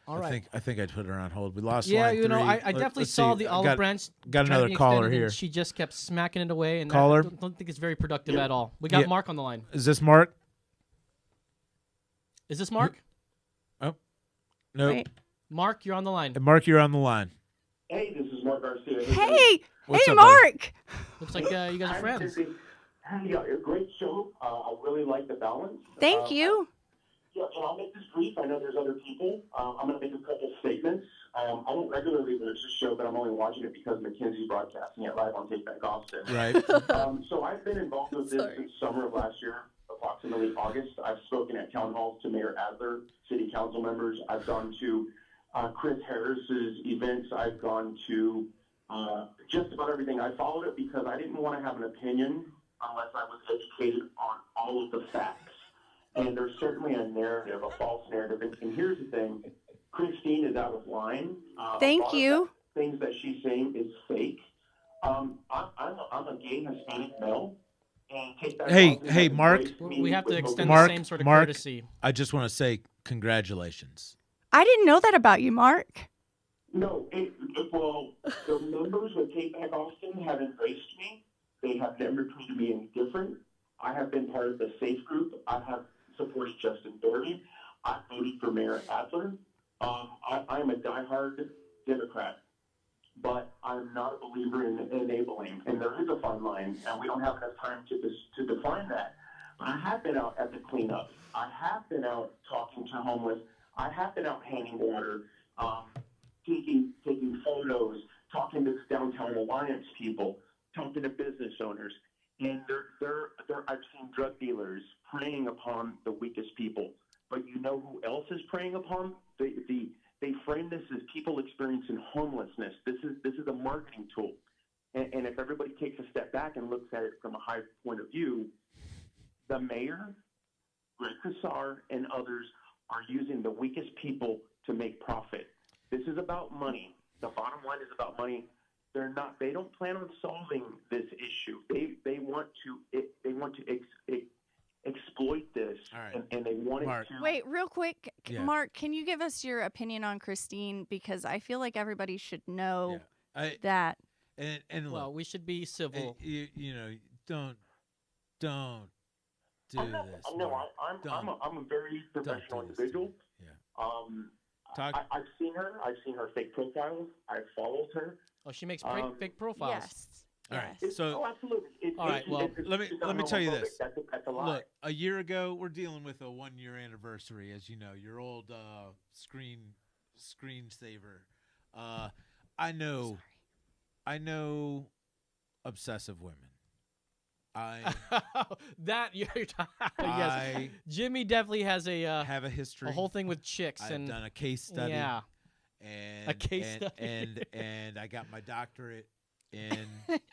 All right. I think I put her on hold. We lost. Yeah, line you know, three. I definitely Let's saw see. the olive branch. Got trying to another be caller extended, here. and she just kept smacking it away, and Caller? I don't think it's very productive at all. We got Yeah. Mark on the line. Is this Mark? Is this Mark? Oh, no. Wait. Mark, you're on the line. Mark, you're on the line. Hey, this is Mark Garcia. Hey, What's hey, up, buddy? Mark. Looks like you guys are Hi, friends. Mackenzie. Yeah, a great show. I really like the balance. Thank you. Yeah, and I'll make this brief. I know there's other people. I'm going to make a couple statements. I don't regularly watch this show, but I'm only watching it because Mackenzie's broadcasting it live on Take Back Austin. Right. So I've been involved with this since summer of last year, approximately August. I've spoken at town halls to Mayor Adler, city council members. I've gone to Chris Harris's events. I've gone to just about everything. I followed it because I didn't want to have an opinion unless I was educated on all of the facts. And there's certainly a narrative, a false narrative. And here's the thing. Christine is out of line. Thank you. Things that she's saying is fake. I'm a gay Hispanic male. And Hey, Mark. We have to extend Mark, the same sort of Mark, courtesy. I just want to say congratulations. I didn't know that about you, Mark. No, well, the members with Take Back Austin have embraced me. They have never treated me any different. I have been part of the SAFE group. I have supported Justin Thornton. I voted for Mayor Adler. I'm a diehard Democrat, but I'm not a believer in enabling. And there is a fine line, and we don't have enough time to define that. But I have been out at the cleanup. I have been out talking to homeless. I have been out handing water, taking photos, talking to Downtown Alliance people, talking to business owners. And I've seen drug dealers preying upon the weakest people. But you know who else is preying upon? They frame this as people experiencing homelessness. This is a marketing tool. And if everybody takes a step back and looks at it from a high point of view, the mayor, Greg Kassar, and others are using the weakest people to make profit. This is about money. The bottom line is about money. They don't plan on solving this issue. They want to exploit this, right. and they want Mark. it to. Wait, real quick, Yeah. Mark, can you give us your opinion on Christine? Because I feel like everybody should know that. And look, Well, we should be civil. you know, don't do this. No, Mark. I'm a very professional individual. Yeah. I've seen her. I've seen her fake profiles. I've followed her. Oh, she makes fake profiles. Yes. All right. So, absolutely. All right, well, let me tell you this. That's a lie. Look, a year ago, we're dealing with a 1-year anniversary, as you know. Your old screensaver. I know obsessive women. That you're yes. Jimmy definitely has have a history. a whole thing with chicks I've and done a case study. Yeah. And A case study. and I got my doctorate in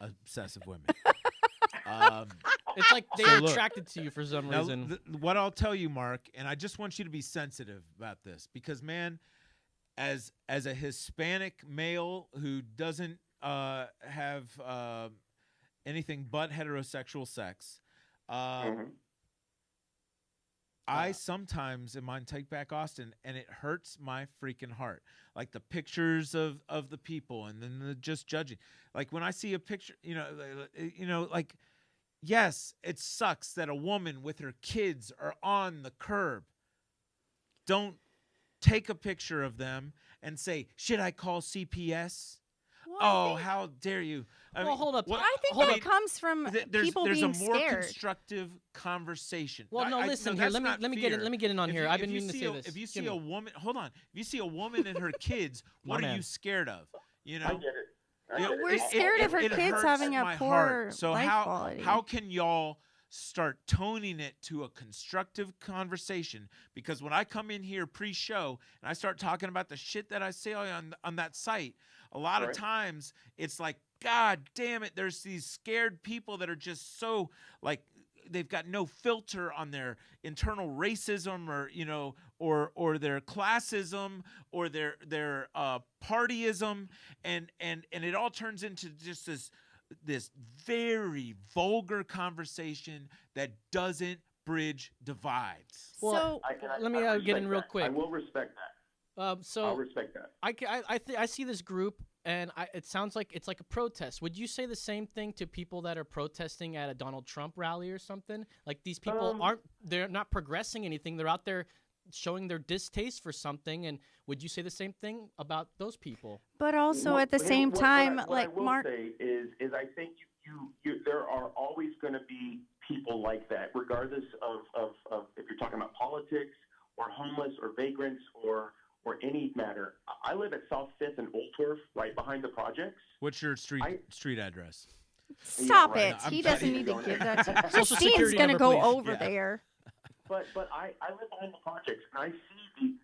obsessive women. It's like So they're look, attracted to you for some now, reason. what I'll tell you, Mark, and I just want you to be sensitive about this, because man, as a Hispanic male who doesn't have anything but heterosexual sex, I sometimes in mine take back Austin, and it hurts my freaking heart. Like the pictures of the people, and then the just judging. Like when I see a picture, like, yes, it sucks that a woman with her kids are on the curb. Don't take a picture of them and say, "Should I call CPS?" Well, how dare you? Well, hold up. I think that comes from people there's being a more scared. constructive conversation. Well, no, listen here. Let me get in on here. I've been meaning to say this. If you see a woman, hold on. If you see a woman and her kids, what are you scared of? You know, I get it. We're scared of her kids hurts having a my poor heart. So life how quality. how can y'all start toning it to a constructive conversation? Because when I come in here pre-show and I start talking about the shit that I say on that site, a lot of times it's like, God damn it, there's these scared people that are just so like they've got no filter on their internal racism or their classism or their partyism, and it all turns into just this very vulgar conveation that doesn't bridge divides. Well, let me get in real quick. I will respect that. I'll respect that. I see this group, and it sounds like it's like a protest. Would you say the same thing to people that are protesting at a Donald Trump rally or something? Like these people they're not progressing anything. They're out there showing their distaste for something. And would you say the same thing about those people? But also at the same time, what I will Mark. say is I think there are always going to be people like that, regardless of if you're talking about politics or homeless or vagrants or any matter. I live at South 5th and Old Turf, right behind the projects. What's your street address? Stop Yeah, it. right. He doesn't need to give that to Social Christine's Security going to number, go please. over there. But I live behind the projects, and I see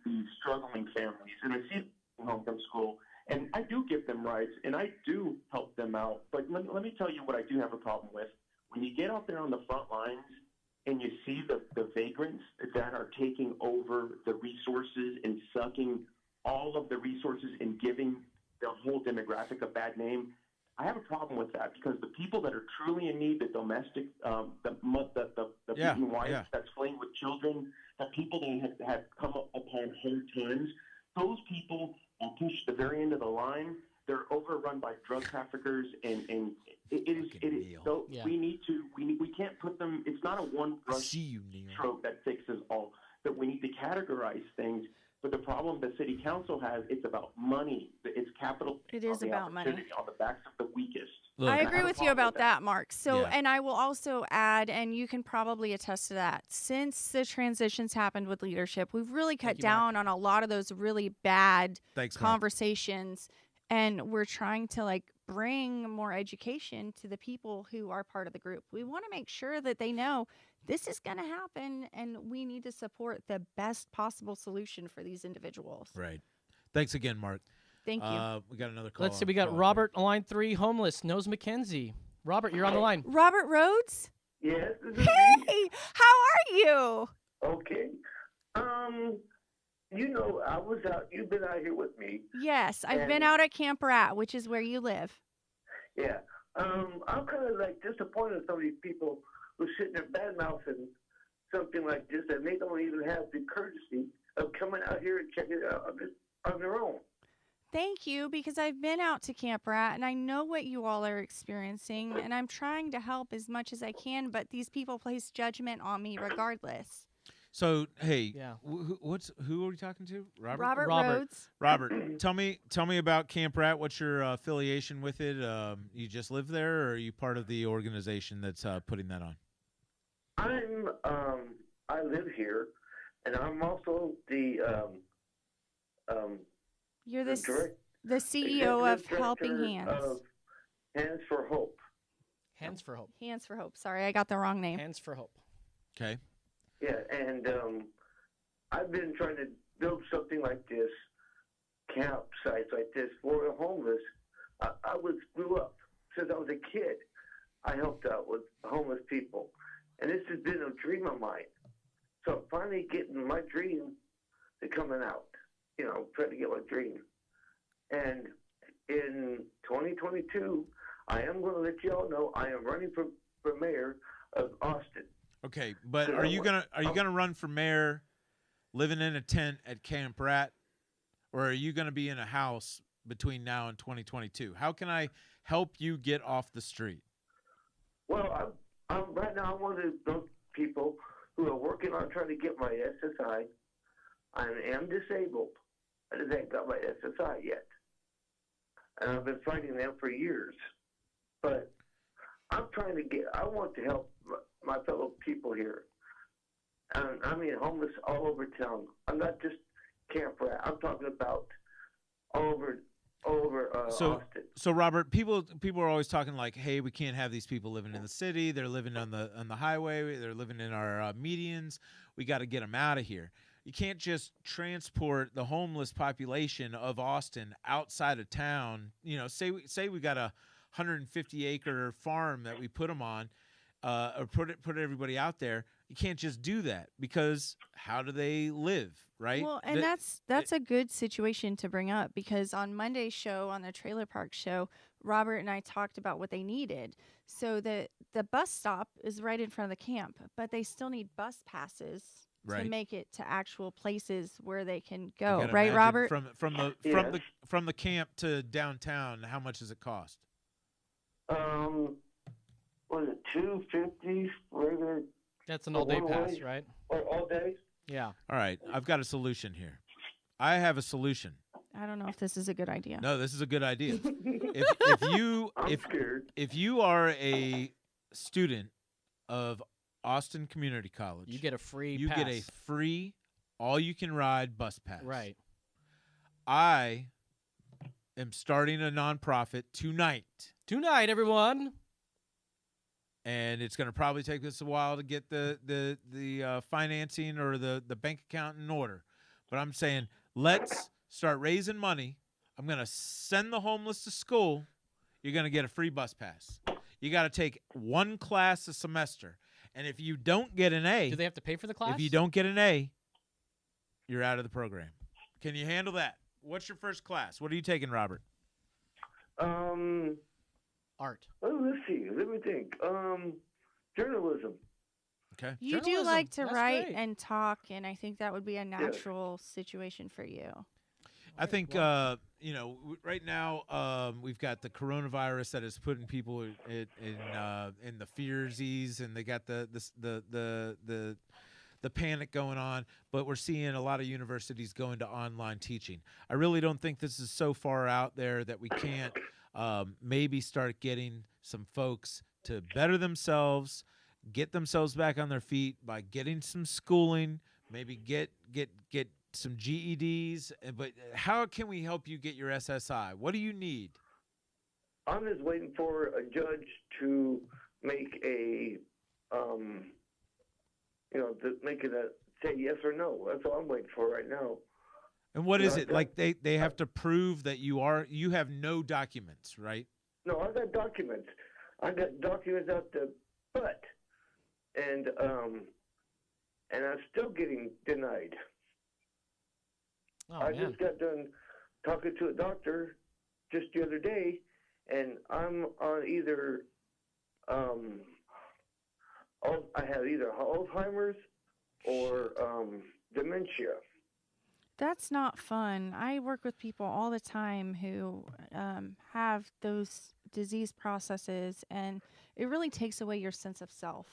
these struggling families, and I see them home from school, and I do give them rides and I do help them out. But let me tell you what I do have a problem with. When you get out there on the front lines and you see the vagrants that are taking over the resources and sucking all of the resources and giving the whole demographic a bad name, I have a problem with that, because the people that are truly in need, the domestic, the beaten wife that's fleeing with children, the people that have come upon hard times, those people are pushed to the very end of the line. They're overrun by drug traffickers, and it is. So we can't put them. It's not a one brush stroke that fixes all. That we need to categorize things. But the problem the city council has, it's about money. It's capital. It is about money on the backs of the weakest. I agree with you about that, Mark. So, and I will also add, and you can probably attest to that, since the transitions happened with leadership, we've really cut down on a lot of those really bad conversations. And we're trying to bring more education to the people who are part of the group. We want to make sure that they know this is going to happen, and we need to support the best possible solution for these individuals. Right. Thanks again, Mark. Thank you. We got another call. Let's see. We got Robert on line 3, homeless, knows Mackenzie. Robert, you're on the line. Robert Rhodes? Yes. Hey, how are you? Okay. I was out. You've been out here with me. Yes, I've been out at Camp Rat, which is where you live. Yeah. I'm kind of disappointed in some of these people who sit in their bad mouthing something like this, and they don't even have the courtesy of coming out here and checking it out on their own. Thank you, because I've been out to Camp Rat, and I know what you all are experiencing, and I'm trying to help as much as I can, but these people place judgment on me regardless. So, hey, who are we talking to? Robert Rhodes. Robert, tell me about Camp Rat. What's your affiliation with it? You just live there, or are you part of the organization that's putting that on? I live here, and I'm also the You're the CEO of Helping Hands. Of Hands for Hope. Hands for Hope. Hands for Hope. Sorry, I got the wrong name. Hands for Hope. Okay. Yeah, and I've been trying to build something like this, campsites like this for the homeless. I grew up since I was a kid. I helped out with homeless people, and this has been a dream of mine. So I'm finally getting my dream to coming out. Trying to get my dream. And in 2022, I am going to let you all know I am running for mayor of Austin. Okay, but are you gonna run for mayor, living in a tent at Camp Rat, or are you gonna be in a house between now and 2022? How can I help you get off the street? Well, I'm right now. I'm one of those people who are working on trying to get my SSI. I am disabled. I just haven't got my SSI yet, and I've been fighting them for years. But I'm trying to I want to help my fellow people here. And I mean, homeless all over town. I'm not just Camp Rat. I'm talking about all over Austin. So Robert, people are always talking like, hey, we can't have these people living in the city. They're living on the highway. They're living in our medians. We got to get them out of here. You can't just transport the homeless population of Austin outside of town. Say we got a 150-acre farm that we put them on, or put everybody out there. You can't just do that, because how do they live, right? Well, and that's a good situation to bring up, because on Monday's show, on the Trailer Park show, Robert and I talked about what they needed. So the bus stop is right in front of the camp, but they still need bus passes to make it to actual places where they can go. Right, Robert? From the camp to downtown, how much does it cost? Was it $250 for That's an all-day pass, right? Or all day? Yeah. All right, I've got a solution here. I have a solution. I don't know if this is a good idea. No, this is a good idea. I'm scared. If you are a student of Austin Community College, you get a free You pass. get a free all-you-can-ride bus pass. Right. I am starting a nonprofit tonight. Tonight, everyone. And it's going to probably take us a while to get the financing or the bank account in order. But I'm saying, let's start raising money. I'm going to send the homeless to school. You're going to get a free bus pass. You got to take one class a semester. And if you don't get an A, Do they have to pay for the class? if you don't get an A, you're out of the program. Can you handle that? What's your first class? What are you taking, Robert? Art. Oh, let's see. Let me think. Journalism. Okay. You do Journalism. like to That's write great. and talk, and I think that would be a natural situation for you. I think right now we've got the coronavirus that is putting people in the fearsies, and they got the panic going on. But we're seeing a lot of universities go into online teaching. I really don't think this is so far out there that we can't maybe start getting some folks to better themselves, get themselves back on their feet by getting some schooling, maybe get some GEDs. But how can we help you get your SSI? What do you need? I'm just waiting for a judge to make a, say yes or no. That's all I'm waiting for right now. And what is it? Like they have to prove that you have no documents, right? No, I got documents. I got documents out the butt, and I'm still getting denied. Oh, I man. just got done talking to a doctor just the other day, and I'm on either I have either Alzheimer's or dementia. That's not fun. I work with people all the time who have those disease processes, and it really takes away your sense of self.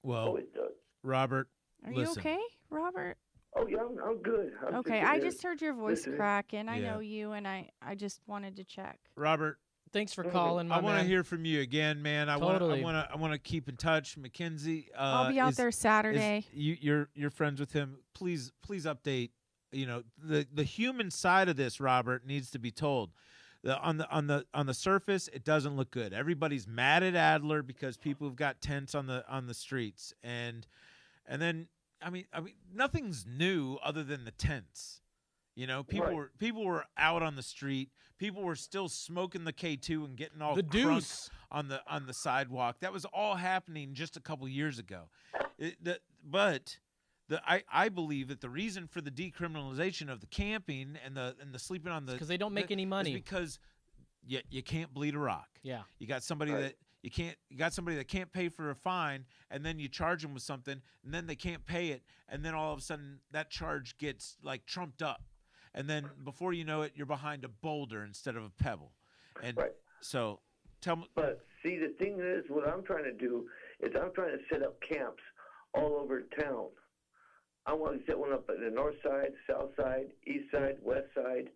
Well, it does. Robert, Are listen. you okay, Robert? Oh, yeah, I'm good. I'm Okay, I just heard your voice listening. crack, and I Yeah. know you, and I just wanted to check. Robert, Thanks for calling, my I want to man. hear from you again, man. I Totally. want to keep in touch. Mackenzie, I'll be out there Saturday. You're friends with him. Please update. You know, the human side of this, Robert, needs to be told. On the surface, it doesn't look good. Everybody's mad at Adler because people have got tents on the streets, and then I mean nothing's new other than the tents. You know, people were out on the street. People were still smoking the K2 and getting all The crunk deuce. on the sidewalk. That was all happening just a couple years ago. I believe that the reason for the decriminalization of the camping and the sleeping on the Because they don't make any money. is because you can't bleed a rock. Yeah. You got somebody that you got somebody that can't pay for a fine, and then you charge them with something, and then they can't pay it, and then all of a sudden that charge gets like trumped up, and then before you know it, you're behind a boulder instead of a pebble. And so tell me. But see, the thing is, what I'm trying to do is I'm trying to set up camps all over town. I want to set one up at the north side, south side, east side, west side.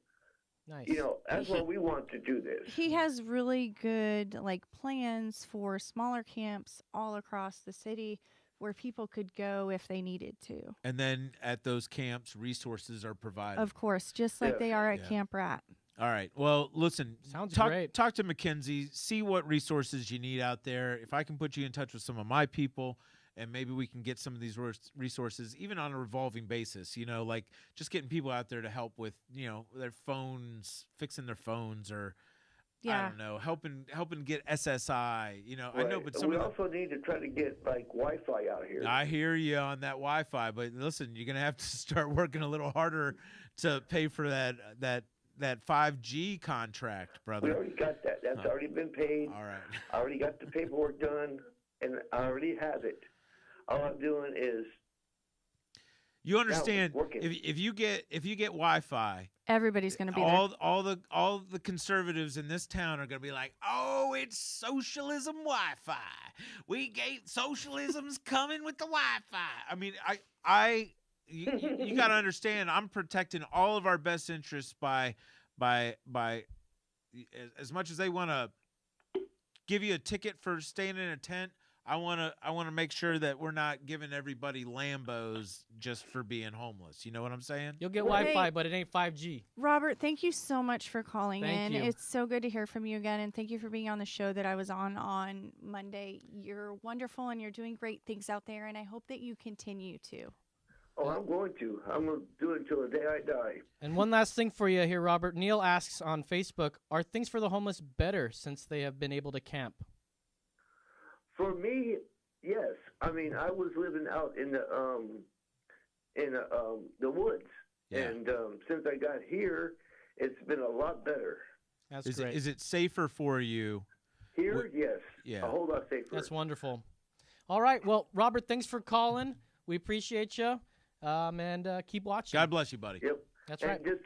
Nice. You know, that's where we want to do this. He has really good plans for smaller camps all across the city where people could go if they needed to. And then at those camps, resources are provided. Of course, just like they are at Camp Rat. All right. Well, listen. Sounds talk, great. Talk to Mackenzie. See what resources you need out there. If I can put you in touch with some of my people, and maybe we can get some of these resources, even on a revolving basis. You know, like just getting people out there to help with, their phones, fixing their phones, or I don't know, helping get SSI. I know, but we also need to try to get Wi-Fi out here. I hear you on that Wi-Fi, but listen, you're gonna have to start working a little harder to pay for that 5G contract, brother. We already got that. That's already been paid. All right. I already got the paperwork done, and I already have it. All I'm doing is. You understand? If you get Wi-Fi, everybody's going to be all the conservatives in this town are going to be like, "Oh, it's socialism Wi-Fi. Socialism's coming with the Wi-Fi." I mean, you got to understand. I'm protecting all of our best interests by as much as they want to give you a ticket for staying in a tent. I want to make sure that we're not giving everybody Lambos just for being homeless. You know what I'm saying? You'll get Wi-Fi, but it ain't 5G. Robert, thank you so much for calling Thank in. you. It's so good to hear from you again, and thank you for being on the show that I was on Monday. You're wonderful, and you're doing great things out there, and I hope that you continue to. Oh, I'm going to. I'm going to do it until the day I die. And one last thing for you here, Robert. Neil asks on Facebook, are things for the homeless better since they have been able to camp? For me, yes. I mean, I was living out in the woods, and since I got here, it's been a lot better. That's is great. Is it safer for you? Here, yes. Yeah. A whole lot safer. That's wonderful. All right. Well, Robert, thanks for calling. We appreciate you. And keep watching. God bless you, buddy. Yep. That's and right. Just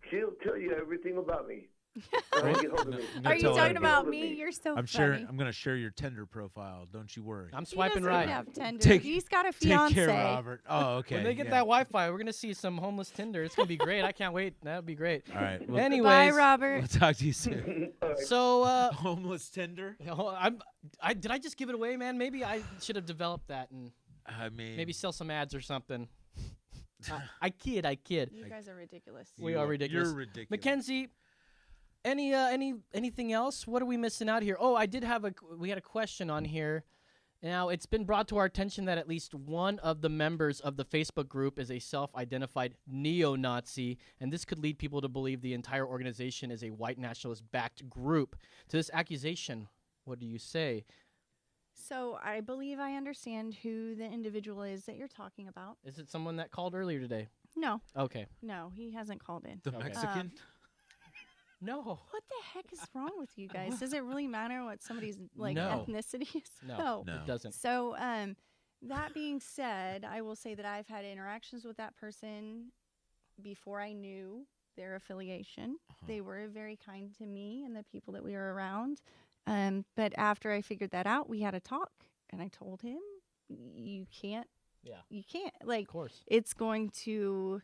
she'll tell you everything about me. Get hold of me. Are you talking about me? You're so I'm funny. I'm going to share your Tinder profile. Don't you worry. I'm He swiping doesn't right. have Tinder. He's got a fiance. Take care, Robert. Oh, okay. When they get that Wi-Fi, we're gonna see some homeless Tinder. It's gonna be great. I can't wait. That would be great. All right. Well, Anyways, bye, Robert. We'll talk to you soon. So homeless Tinder. Did I just give it away, man? Maybe I should have developed that and I mean, maybe sell some ads or something. I kid. You guys are ridiculous. We are ridiculous. You're ridiculous. Mackenzie, anything else? What are we missing out here? Oh, we had a question on here. Now, it's been brought to our attention that at least one of the members of the Facebook group is a self-identified neo-Nazi, and this could lead people to believe the entire organization is a white nationalist-backed group. To this accusation, what do you say? So I believe I understand who the individual is that you're talking about. Is it someone that called earlier today? No. Okay. No, he hasn't called in. The Mexican? No. What the heck is wrong with you guys? Does it really matter what somebody's No. ethnicity is? No, it doesn't. So, that being said, I will say that I've had interactions with that person before I knew their affiliation. They were very kind to me and the people that we were around. But after I figured that out, we had a talk, and I told him, you can't. Like, of course. It's going to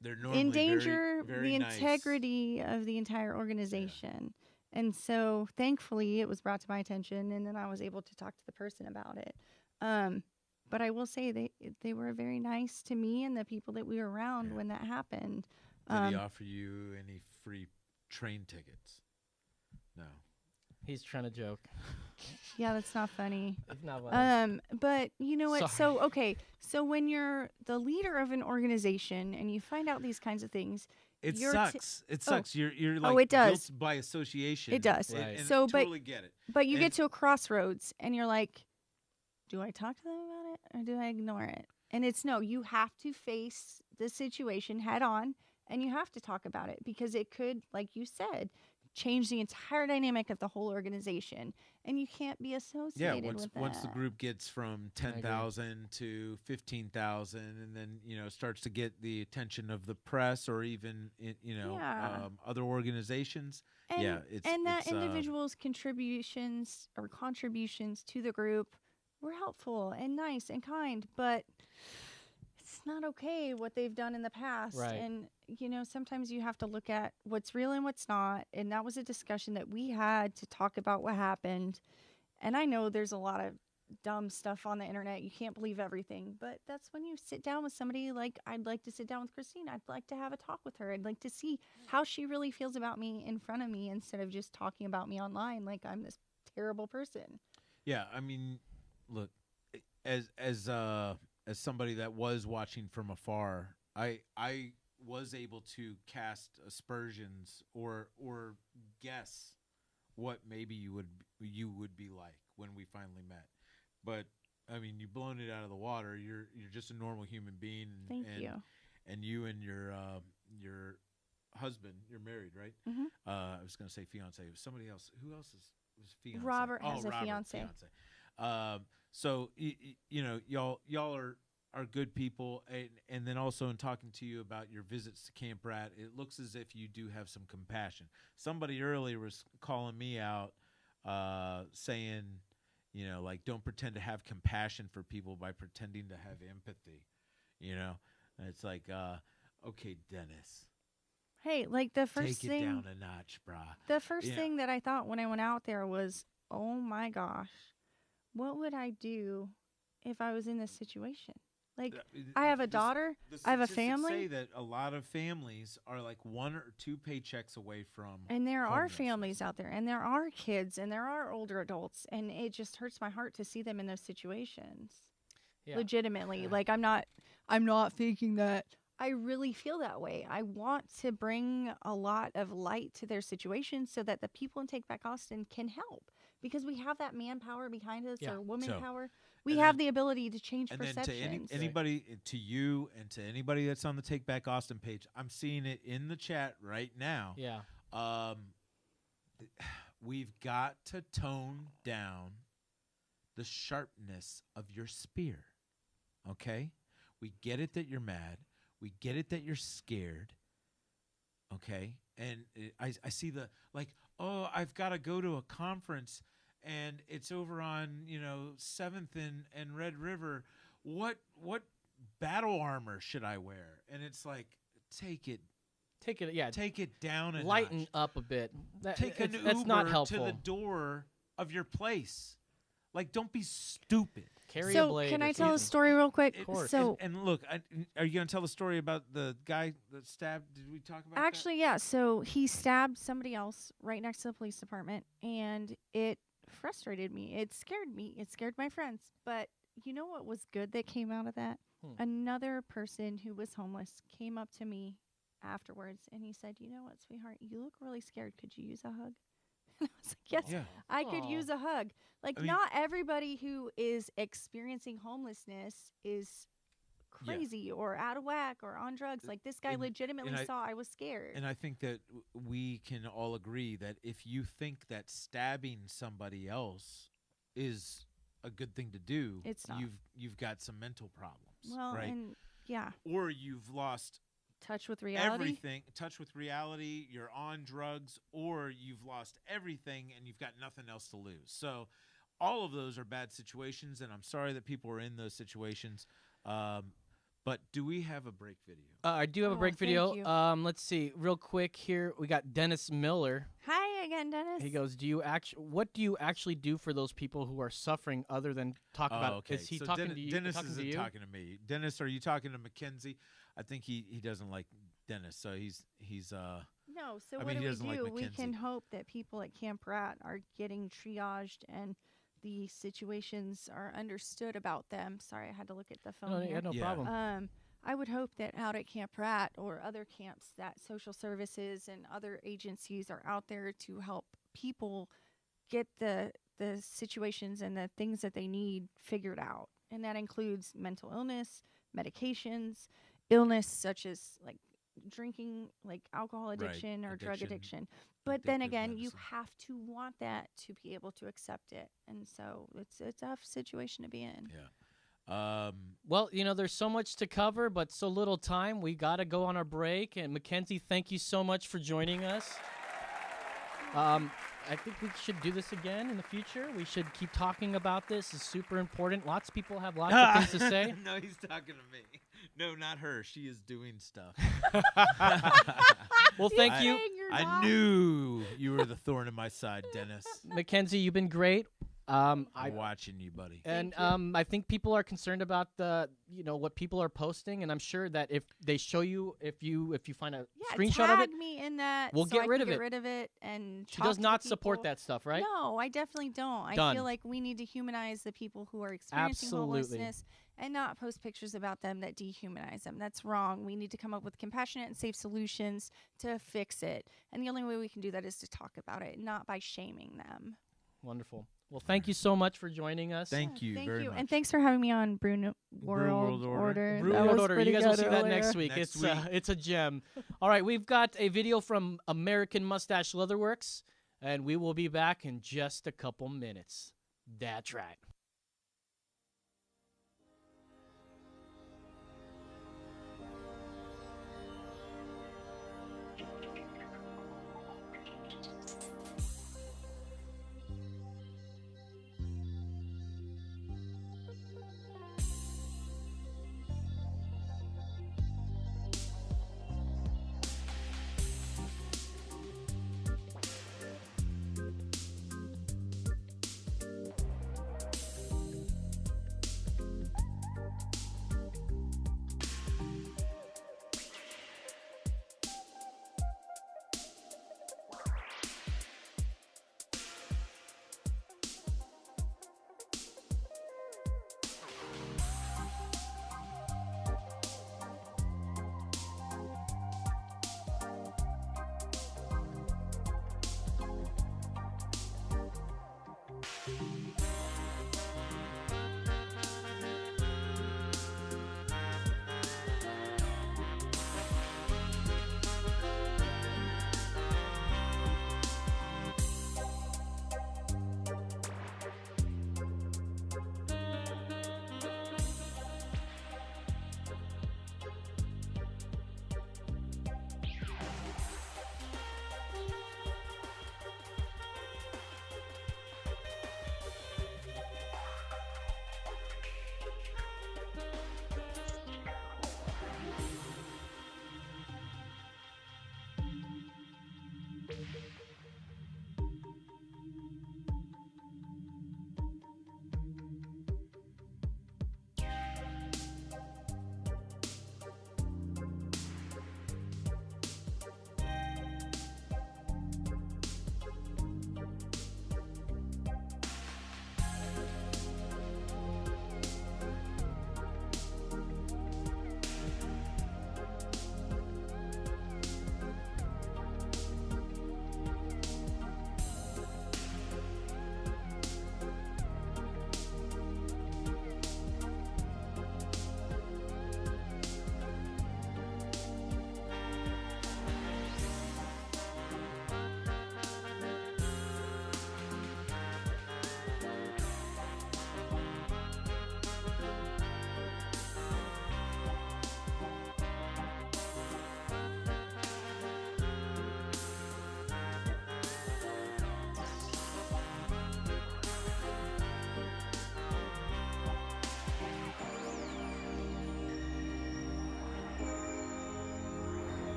They're normally endanger very the nice. integrity of the entire organization. And so thankfully it was brought to my attention, and then I was able to talk to the person about it. But I will say they were very nice to me and the people that we were around when that happened. Did he offer you any free train tickets? No. He's trying to joke. Yeah, that's not funny. It's not funny. But you know what? Sorry. So when you're the leader of an organization and you find out these kinds of things, It you're sucks. It sucks. You're like it does. guilt by association. It does. And So, totally get it. But you get to a crossroads and you're like, do I talk to them about it or do I ignore it? And it's no, you have to face the situation head on and you have to talk about it because it could, like you said, change the entire dynamic of the whole organization. And you can't be associated with that. Once the group gets from 10,000 to 15,000 and then, starts to get the attention of the press or even, other organizations. And, that individual's contributions to the group were helpful and nice and kind, but it's not okay what they've done in the past. Right. And, sometimes you have to look at what's real and what's not. And that was a discussion that we had to talk about what happened. And I know there's a lot of dumb stuff on the internet. You can't believe everything. But that's when you sit down with somebody like I'd like to sit down with Christine. I'd like to have a talk with her. I'd like to see how she really feels about me in front of me instead of just talking about me online like I'm this terrible person. Yeah, I mean, look, as somebody that was watching from afar, I was able to cast aspersions or guess what maybe you would be like when we finally met. But I mean, you've blown it out of the water. You're just a normal human being. Thank you. And you and your husband, you're married, right? Mm-hmm. I was going to say fiance. Somebody else. Who else was fiance? Robert has a Robert, fiance. So y'all are good people, and then also in talking to you about your visits to Camp Rat, it looks as if you do have some compassion. Somebody earlier was calling me out, saying, like, don't pretend to have compassion for people by pretending to have empathy, And it's like, okay, Dennis. Hey, like the first Take thing. it down a notch, brah. The first thing that I thought when I went out there was, oh my gosh, what would I do if I was in this situation? Like, I have a daughter, I have a family. Say that a lot of families are like 1 or 2 paychecks away from. And there are families out there, and there are kids, and there are older adults, and it just hurts my heart to see them in those situations. Yeah. Legitimately, like I'm not thinking that. I really feel that way. I want to bring a lot of light to their situation so that the people in Take Back Austin can help, because we have that manpower behind us, or woman So, power. We and have then- the ability to change And perceptions. then to anybody, to you, and to anybody that's on the Take Back Austin page, I'm seeing it in the chat right now. Yeah. We've got to tone down the sharpness of your spear. Okay? We get it that you're mad. We get it that you're scared. Okay? And I see the, like, oh, I've got to go to a conference and it's over on, 7th and Red River. What battle armor should I wear? And it's like, take it down and lighten up a bit. Take an that's not Uber helpful. to the door of your place. Like, don't be stupid. Carry a So blade. can or I tell a something. story real quick? Of course. So And look, are you going to tell the story about the guy that stabbed? Did we talk about actually, yeah. So he stabbed somebody else right next to the police department, and it frustrated me. It scared me. It scared my friends. But you know what was good that came out of that? Another person who was homeless came up to me afterwards, and he said, "You know what, sweetheart? You look really scared. Could you use a hug?" I was like, yes, Yeah. I could use a hug. Like, I mean- not everybody who is experiencing homelessness is crazy or out of whack or on drugs. Like, this guy legitimately saw I was scared. And I think that we can all agree that if you think that stabbing somebody else is a good thing to do, It's not. you've got some mental problems, Well, right? and yeah, Or you've lost touch with reality. everything, touch with reality, you're on drugs, or you've lost everything and you've got nothing else to lose. So all of those are bad situations, and I'm sorry that people are in those situations. But do we have a break video? I do have a break thank video. you. Let's see, real quick here. We got Dennis Miller. Hi again, Dennis. He goes, what do you actually do for those people who are suffering other than talk about okay. Is he So talking to you? Dennis talking isn't to you? talking to me. Dennis, are you talking to Mackenzie? I think he doesn't like Dennis, so he's No, so I what mean, do he we doesn't like do? We can Mackenzie. hope that people at Camp Rat are getting triaged and the situations are understood about them. Sorry, I had to look at the phone No, here. yeah, no problem. I would hope that out at Camp Rat or other camps that social services and other agencies are out there to help people get the situations and the things that they need figured out. And that includes mental illness, medications, illness such as like drinking, like alcohol addiction or drug addiction. But then addictive again, you medicine. have to want that to be able to accept it. And so it's a tough situation to be in. Yeah. Well, there's so much to cover, but so little time. We got to go on our break. And Mackenzie, thank you so much for joining us. I think we should do this again in the future. We should keep talking about this. It's super important. Lots of people have lots of things to say. No, he's talking to me. No, not her. She is doing stuff. Well, thank you. I knew you were the thorn in my side, Dennis. Mackenzie, you've been great. I'm watching you, buddy. And I think people are concerned about what people are posting, and I'm sure that if they show you, if you find a screenshot tag of it, me in that. we'll so get I rid can of get it. rid of it. And She talk does to not the support people. that stuff, right? No, I definitely don't. I Done. feel like we need to humanize the people who are experiencing Absolutely. homelessness and not post pictures about them that dehumanize them. That's wrong. We need to come up with compassionate and safe solutions to fix it. And the only way we can do that is to talk about it, not by shaming them. Wonderful. Well, thank you so much for joining us. Thank you very much. And thanks for having me on Brew World Order. Brew That World was Order. You pretty guys will good see that earlier. next week. Next It's a gem. All right, we've got a video from American Mustache Leatherworks, and we will be back in just a couple minutes. That's right.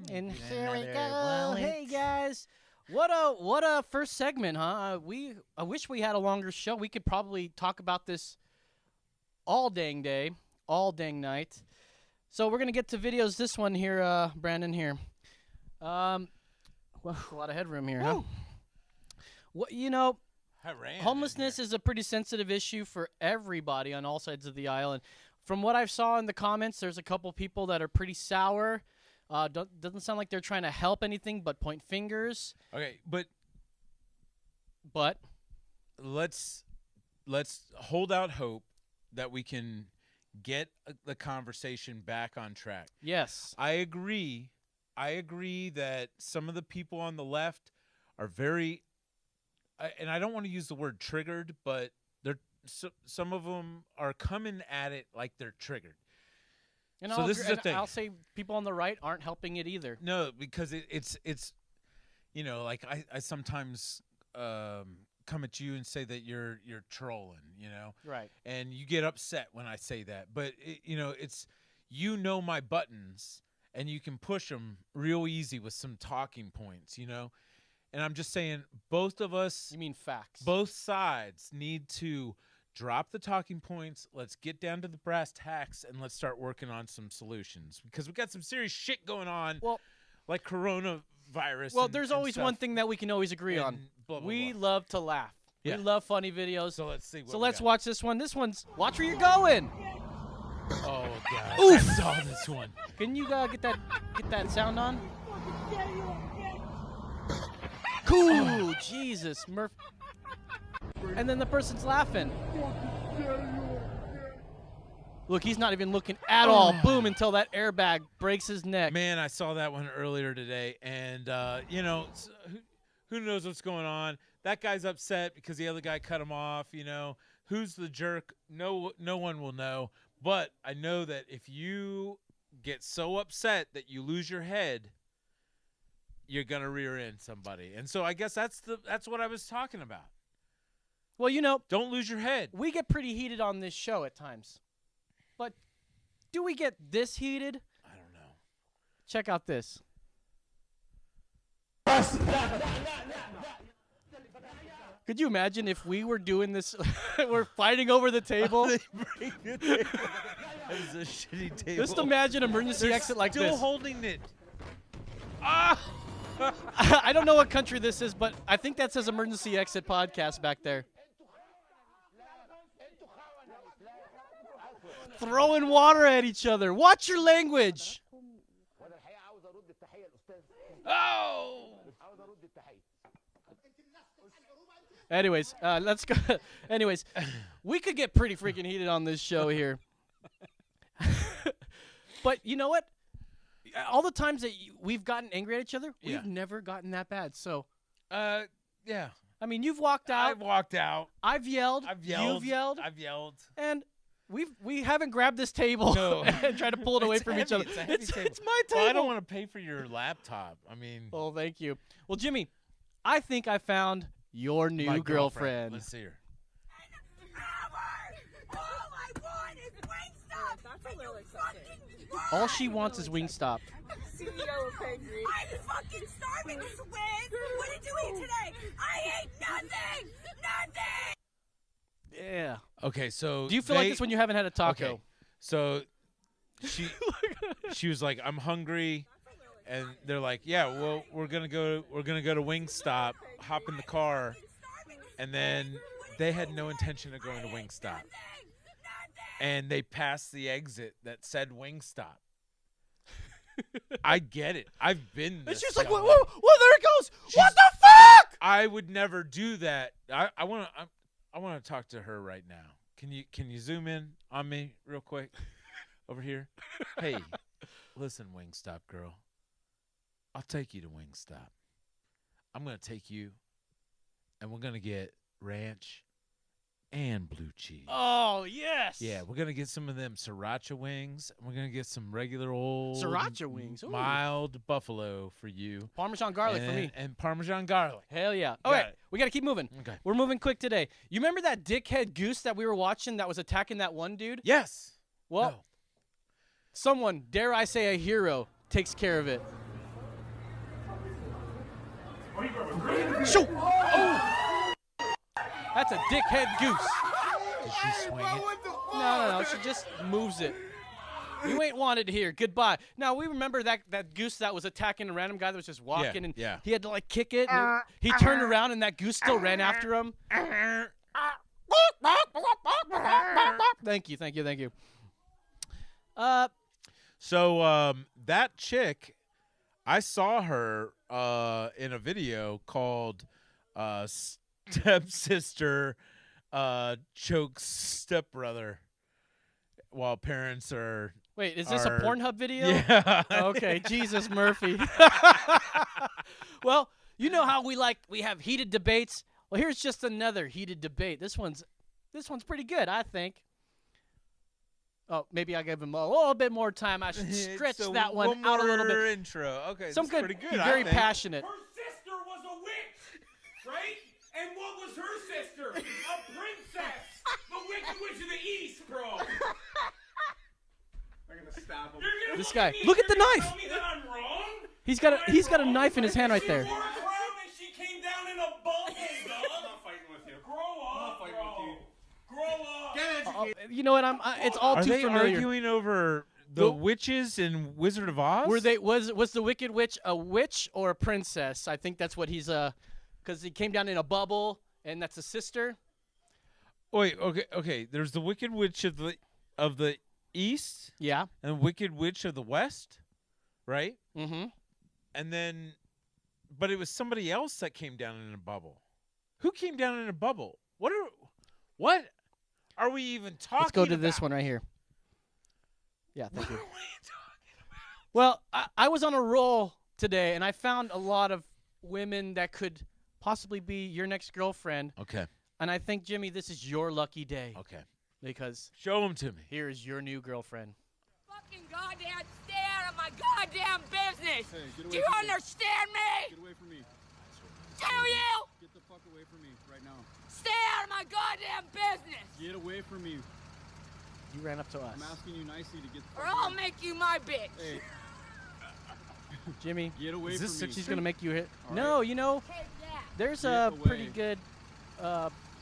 And here we go. Hey guys, what a first segment, huh? I wish we had a longer show. We could probably talk about this all dang day, all dang night. So we're gonna get to videos. This one here, Brandon here. Well, a lot of headroom here, huh? What homelessness is a pretty sensitive issue for everybody on all sides of the aisle. And from what I saw in the comments, there's a couple people that are pretty sour. Doesn't sound like they're trying to help anything but point fingers. Okay, but let's hold out hope that we can get the conversation back on track. Yes. I agree that some of the people on the left are very and I don't want to use the word triggered, but some of them are coming at it like they're triggered. And so this is the thing. I'll say people on the right aren't helping it either. No, because it's like I sometimes come at you and say that you're trolling, Right. And you get upset when I say that, but it's my buttons and you can push them real easy with some talking points, And I'm just saying, both of us. You mean facts? Both sides need to drop the talking points. Let's get down to the brass tacks and let's start working on some solutions because we got some serious shit going on. Well, like coronavirus. Well, there's always one thing that we can always agree on. Blah, blah, we blah. love to laugh. Yeah. We love funny videos. So let's see. Let's watch this one. This one's watch where you're going. Oh God! Oof. I saw this one. Can you get that sound on? Cool. Jesus, Murph. And then the person's laughing. Look, he's not even looking at all. Boom, until that airbag breaks his neck. Man, I saw that one earlier today, and who knows what's going on? That guy's upset because the other guy cut him off. Who's the jerk? No one will know. But I know that if you get so upset that you lose your head, you're gonna rear end somebody. And so I guess that's what I was talking about. Well, you know, don't lose your head. We get pretty heated on this show at times. But do we get this heated? I don't know. Check out this. Could you imagine if we were doing this? We're fighting over the table. That is a shitty table. Just imagine emergency They're exit like this. Still holding it. I don't know what country this is, but I think that says emergency exit podcast back there. Throwing water at each other. Watch your language. Oh. Anyways, let's go. Anyways, we could get pretty freaking heated on this show here. But you know what? All the times that we've gotten angry at each other, we've never gotten that bad. So, yeah. I mean, you've walked out. I've walked out. I've yelled. You've yelled. I've yelled. And we haven't grabbed this table and tried to pull it away from each other. It's a heavy table. It's my table. Well, I don't want to pay for your laptop. I mean. Oh, thank you. Well, Jimmy, I think I found your new my girlfriend. Let's see her. All she wants is Wingstop. CEO of Pangry. I'm fucking starving, Swin! What did you eat today? I ate nothing! Nothing! Yeah. Okay, so do you feel like this when you haven't had a taco? Okay, so she was like, I'm hungry, and they're like, yeah, well, we're gonna go to Wingstop, hop in the car, and then they had no intention of going to Wingstop, and they passed the exit that said Wingstop. I get it. I've been. And she's like, whoa, there it goes. What the fuck? I would never do that. I want to talk to her right now. Can you zoom in on me real quick over here? Hey, listen, Wingstop girl. I'll take you to Wingstop. I'm going to take you, and we're going to get ranch and blue cheese. Oh, yes. Yeah, we're going to get some of them sriracha wings. We're going to get some regular old Sriracha wings. Ooh. Mild buffalo for you. Parmesan garlic for me. And Parmesan garlic. Hell yeah. Okay, we got to keep moving. Okay. We're moving quick today. You remember that dickhead goose that we were watching that was attacking that one dude? Yes. Well, someone, dare I say a hero, takes care of it. Shoot! Oh! That's a dickhead goose. Did she swing it? No. She just moves it. You ain't wanted here. Goodbye. Now, we remember that goose that was attacking a random guy that was just walking, and he had to, like, kick it. And he turned around, and that goose still ran after him. Thank you. So that chick, I saw her in a video called Stepsister Chokes Stepbrother while parents are... Wait, is this a Pornhub video? Yeah. Okay, Jesus Murphy. Well, you know how we have heated debates? Well, here's just another heated debate. This one's pretty good, I think. Oh, maybe I gave him a little bit more time. I should stretch that one out a little bit. Intro. Okay, Some that's could pretty good. be very I think. passionate. Her sister was a witch, right? And what was her sister? A princess. The Wicked Witch of the East, bro. I'm gonna stab him. This guy, look at the knife. Tell me that I'm wrong? He's got a knife in his hand right there. She wore a crown and she came down in a bubble, dog. I'm not fighting with you. Grow up, bro. Grow up. You know what? It's all Are too they familiar. arguing over the witches in Wizard of Oz? Was the Wicked Witch a witch or a princess? I think that's what he's because he came down in a bubble, and that's a sister. Wait, okay. There's the Wicked Witch of the East, yeah, and Wicked Witch of the West, right? Mm-hmm. And then, but it was somebody else that came down in a bubble. Who came down in a bubble? What are we even talking about? Let's go to this one right here. Yeah, thank you. Well, I was on a roll today, and I found a lot of women that could possibly be your next girlfriend. Okay. And I think, Jimmy, this is your lucky day. Okay. Because show them to me. Here is your new girlfriend. Fucking goddamn stand my goddamn business. Hey, get away Do you from me. understand me? Get away from me. Do you? Get the fuck away from me right now. Stay out of my goddamn business. Get away from me. You ran up to us. I'm asking you nicely to get the Or fuck I'll away. make you my bitch. Hey, Jimmy, get away is from this me. she's gonna make you hit? All No, right. you know, there's a Get pretty away. good.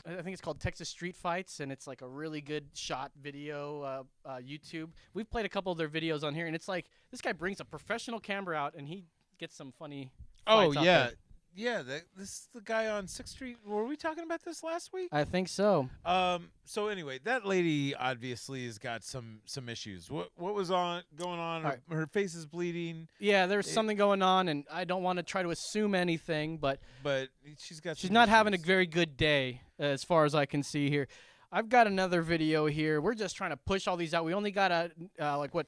I think it's called Texas Street Fights, and it's like a really good shot video. YouTube. We've played a couple of their videos on here, and it's like this guy brings a professional camera out, and he gets some funny. Oh fights out yeah, there. yeah. This is the guy on 6th Street. Were we talking about this last week? I think so. So anyway, that lady obviously has got some issues. What was going on? All right. Her face is bleeding. Yeah, there's something going on, and I don't want to try to assume anything, but she's got. she's some not having a issues. very good day, as far as I can see here. I've got another video here. We're just trying to push all these out. We only got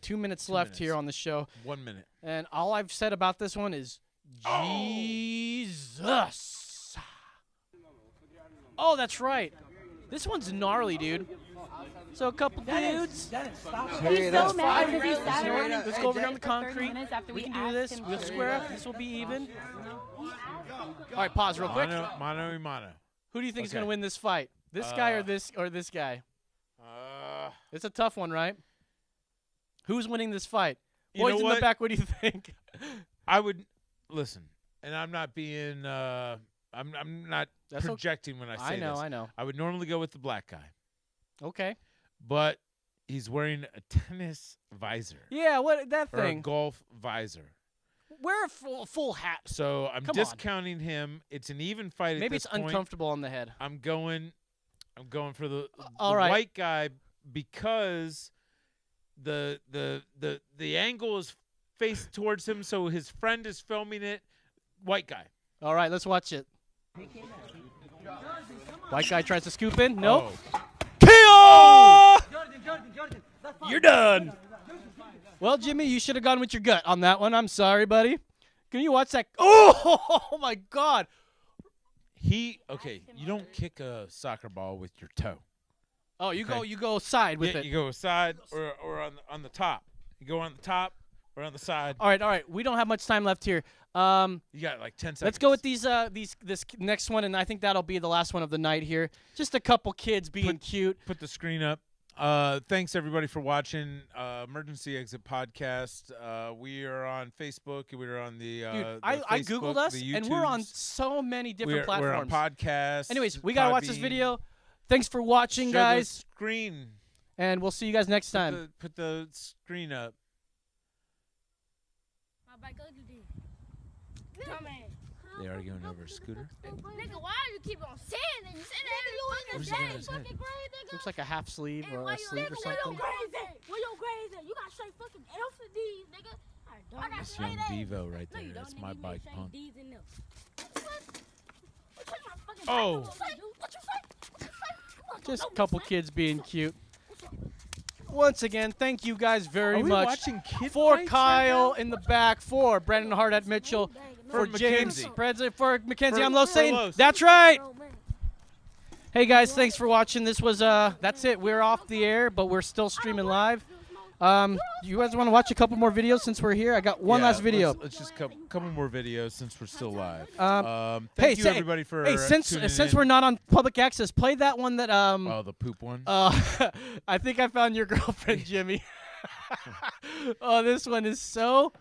2 minutes left here on the show. 1 minute. And all I've said about this one is Jesus. Oh, that's right. This one's gnarly, dude. So a couple dudes. He's so mad because he sat around and Let's go over here on the 30 concrete. minutes after We we can do asked this. him We'll to square leave. up. This will be even. All right, pause real quick. Mano y mano. Who do you think is Okay. going to win this fight? This guy or this guy? It's a tough one, right? Who's winning this fight? You Boys know in the what? back, what do you think? I would listen, and I'm not being. I'm not That's okay. projecting when I say this. I know. I would normally go with the black guy, Okay. but he's wearing a tennis visor. Yeah, what that Or a thing? golf visor. Wear a full hat. So I'm Come on. discounting him. It's an even fight. At Maybe this it's point. uncomfortable on the head. I'm going for the all right. white guy because the angle is faced towards him, so his friend is filming it. White guy. All right, let's watch it. White guy tries to scoop in. Nope. KO! You're done. Well, Jimmy, you should have gone with your gut on that one. I'm sorry, buddy. Can you watch that? Oh my God. Okay, you don't kick a soccer ball with your toe. Oh, you Okay. go side with Yeah, it. you go side or on the top. You go on the top or on the side. All right. We don't have much time left here. You got like 10 seconds. Let's go with this next one, and I think that'll be the last one of the night here. Just a couple kids being cute. Put the screen up. Thanks everybody for watching Emergency Exit Podcast. We are on Facebook. We are on the Dude, I Googled us, and we're on so many different platforms. We're on podcasts. Anyways, we gotta watch this Podbean. video. Thanks for watching, Show guys. the screen. And we'll see you guys next time. Put the screen up. They arguing over a scooter. Nigga, why do you keep on saying that? You said that every Where's he fucking got day. his head? Fucking crazy, nigga. Looks like a half sleeve or Why a sleeve or Where something. your grades at? Where your grades at? You got straight fucking F's and D's, nigga. I got That's straight young A's. Devo right No, there. you That's don't, my nigga. You bike straight punk. D's in there. What my fucking Oh. What you say? What you say? Just a couple kids being cute. Once again, thank you guys very Are we much. watching kid For fights right Kyle now? in the back, for Brandon Hart at Mitchell, for For James Mackenzie. Presley, for Mackenzie, For- I'm Los for Satan. Los. That's right. Hey guys, thanks for watching. This was that's it. We're off the air, but we're still streaming live. You guys want to watch a couple more videos since we're here? I got one last video. Let's just couple more videos since we're still live. Hey, Thank you everybody for since tuning since in. we're not on public access, play that one that Oh, the poop one. I think I found your girlfriend, Jimmy. Oh, this one is so.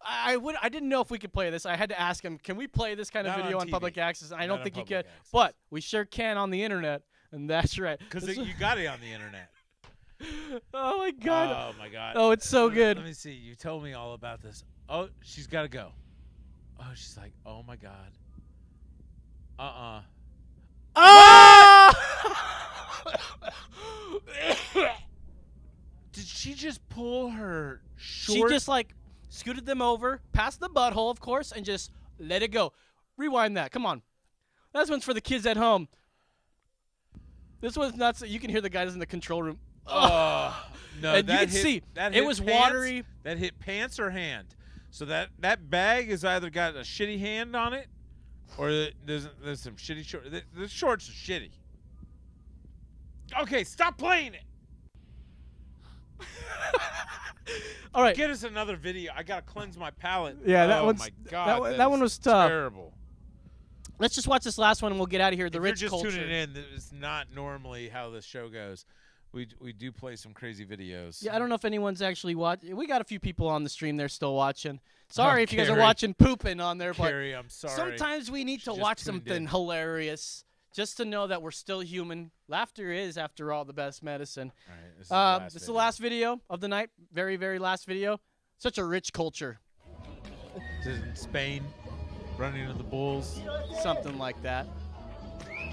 I didn't know if we could play this. I had to ask him, can we play this kind of Not video on on TV. public access? And I Not don't on think you public could, access. but we sure can on the internet, and that's right. Because This- you got it on the internet. Oh my god. Oh my god. Oh, it's so good. Let me see. You told me all about this. Oh, she's got to go. Oh, she's like, oh my god. Did she just pull her short? She just like scooted them over, past the butthole, of course, and just let it go. Rewind that. Come on. This one's for the kids at home. This one's nuts. You can hear the guys in the control room. Oh, no, and you that can hit, see that it hit was pants, watery. That hit pants or hand. So that bag has either got a shitty hand on it, or there's some shitty shorts. The shorts are shitty. Okay, stop playing it. All right. Get us another video. I gotta cleanse my palate. Yeah, that oh one's my God, that one was tough. Terrible. Let's just watch this last one and we'll get out of here. The if rich you're just culture. tuning in, it's not normally how this show goes. We do play some crazy videos. Yeah, I don't know if anyone's actually watching. We got a few people on the stream. They're still watching. Sorry if you guys are Carrie. watching pooping on there, but Carrie, I'm sorry. sometimes we need to just watch tuned something in. hilarious just to know that we're still human. Laughter is, after all, the best medicine. All right, This is the last video of the night. Very, very last video. Such a rich culture. This is in Spain, running into the bulls. Something like that.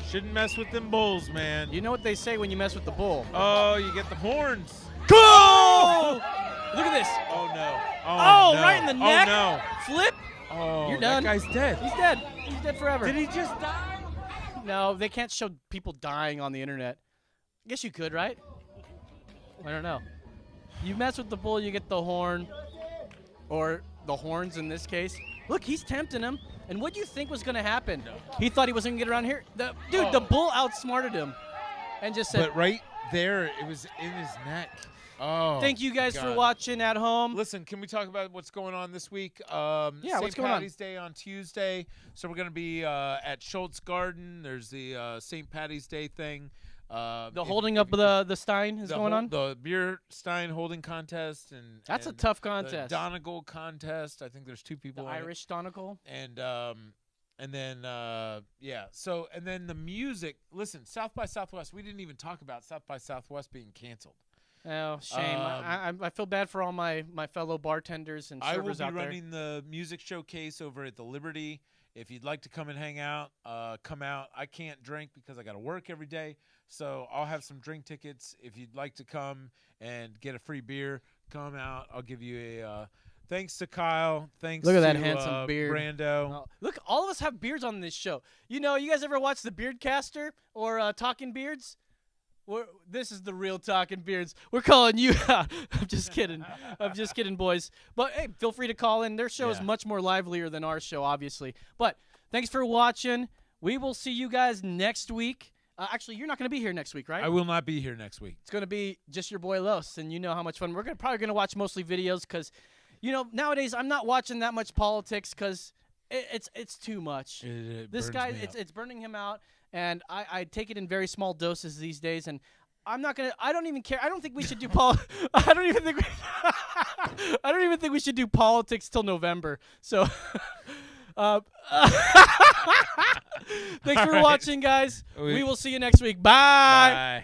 Shouldn't mess with them bulls, man. You know what they say when you mess with the bull? Oh, you get the horns. Go! Look at this. Oh, no. Oh, no. right in the neck. Oh, no. Flip. Oh, You're done. That guy's dead. He's dead. He's dead forever. Did he just die? No, they can't show people dying on the internet. I guess you could, right? I don't know. You mess with the bull, you get the horn. Or the horns in this case. Look, he's tempting him. And what do you think was going to happen? He thought he wasn't going to get around here. The bull outsmarted him. And just said, But right there, it was in his neck. Oh, thank you guys for God. watching at home. Listen, can we talk about what's going on this week? Yeah, what's going on? St. Patty's Day on Tuesday. So we're going to be at Schultz Garden. There's the St. Patty's Day thing. The holding up of the stein is going on? The beer stein holding contest. That's a and tough contest. The Donegal contest. I think there's 2 people The in it. Irish Donegal. And then yeah. So and then the music. Listen, South by Southwest. We didn't even talk about South by Southwest being canceled. Oh, shame. I feel bad for all my fellow bartenders and servers I out will be there. running the music showcase over at the Liberty. If you'd like to come and hang out, come out. I can't drink because I got to work every day, so I'll have some drink tickets. If you'd like to come and get a free beer, come out. I'll give you a thanks to Kyle. Thanks Look at that to, handsome beard. Brando. Oh, look, all of us have beards on this show. You know, you guys ever watch the Beardcaster or Talking Beards? This is the real Talking Beards. We're calling you out. I'm just kidding. I'm just kidding, boys. But, hey, feel free to call in. Their show is much more livelier than our show, obviously. But thanks for watching. We will see you guys next week. Actually, you're not going to be here next week, right? I will not be here next week. It's going to be just your boy Los, and you know how much fun. We're probably going to watch mostly videos because, you know, nowadays I'm not watching that much politics because it's too much. This guy, it's burning him out. And I take it in very small doses these days, and I'm not gonna. I don't even care. I don't think we should do I don't even think. I don't even think we should do politics till November. So, thanks for watching, guys. We will see you next week. Bye. Bye.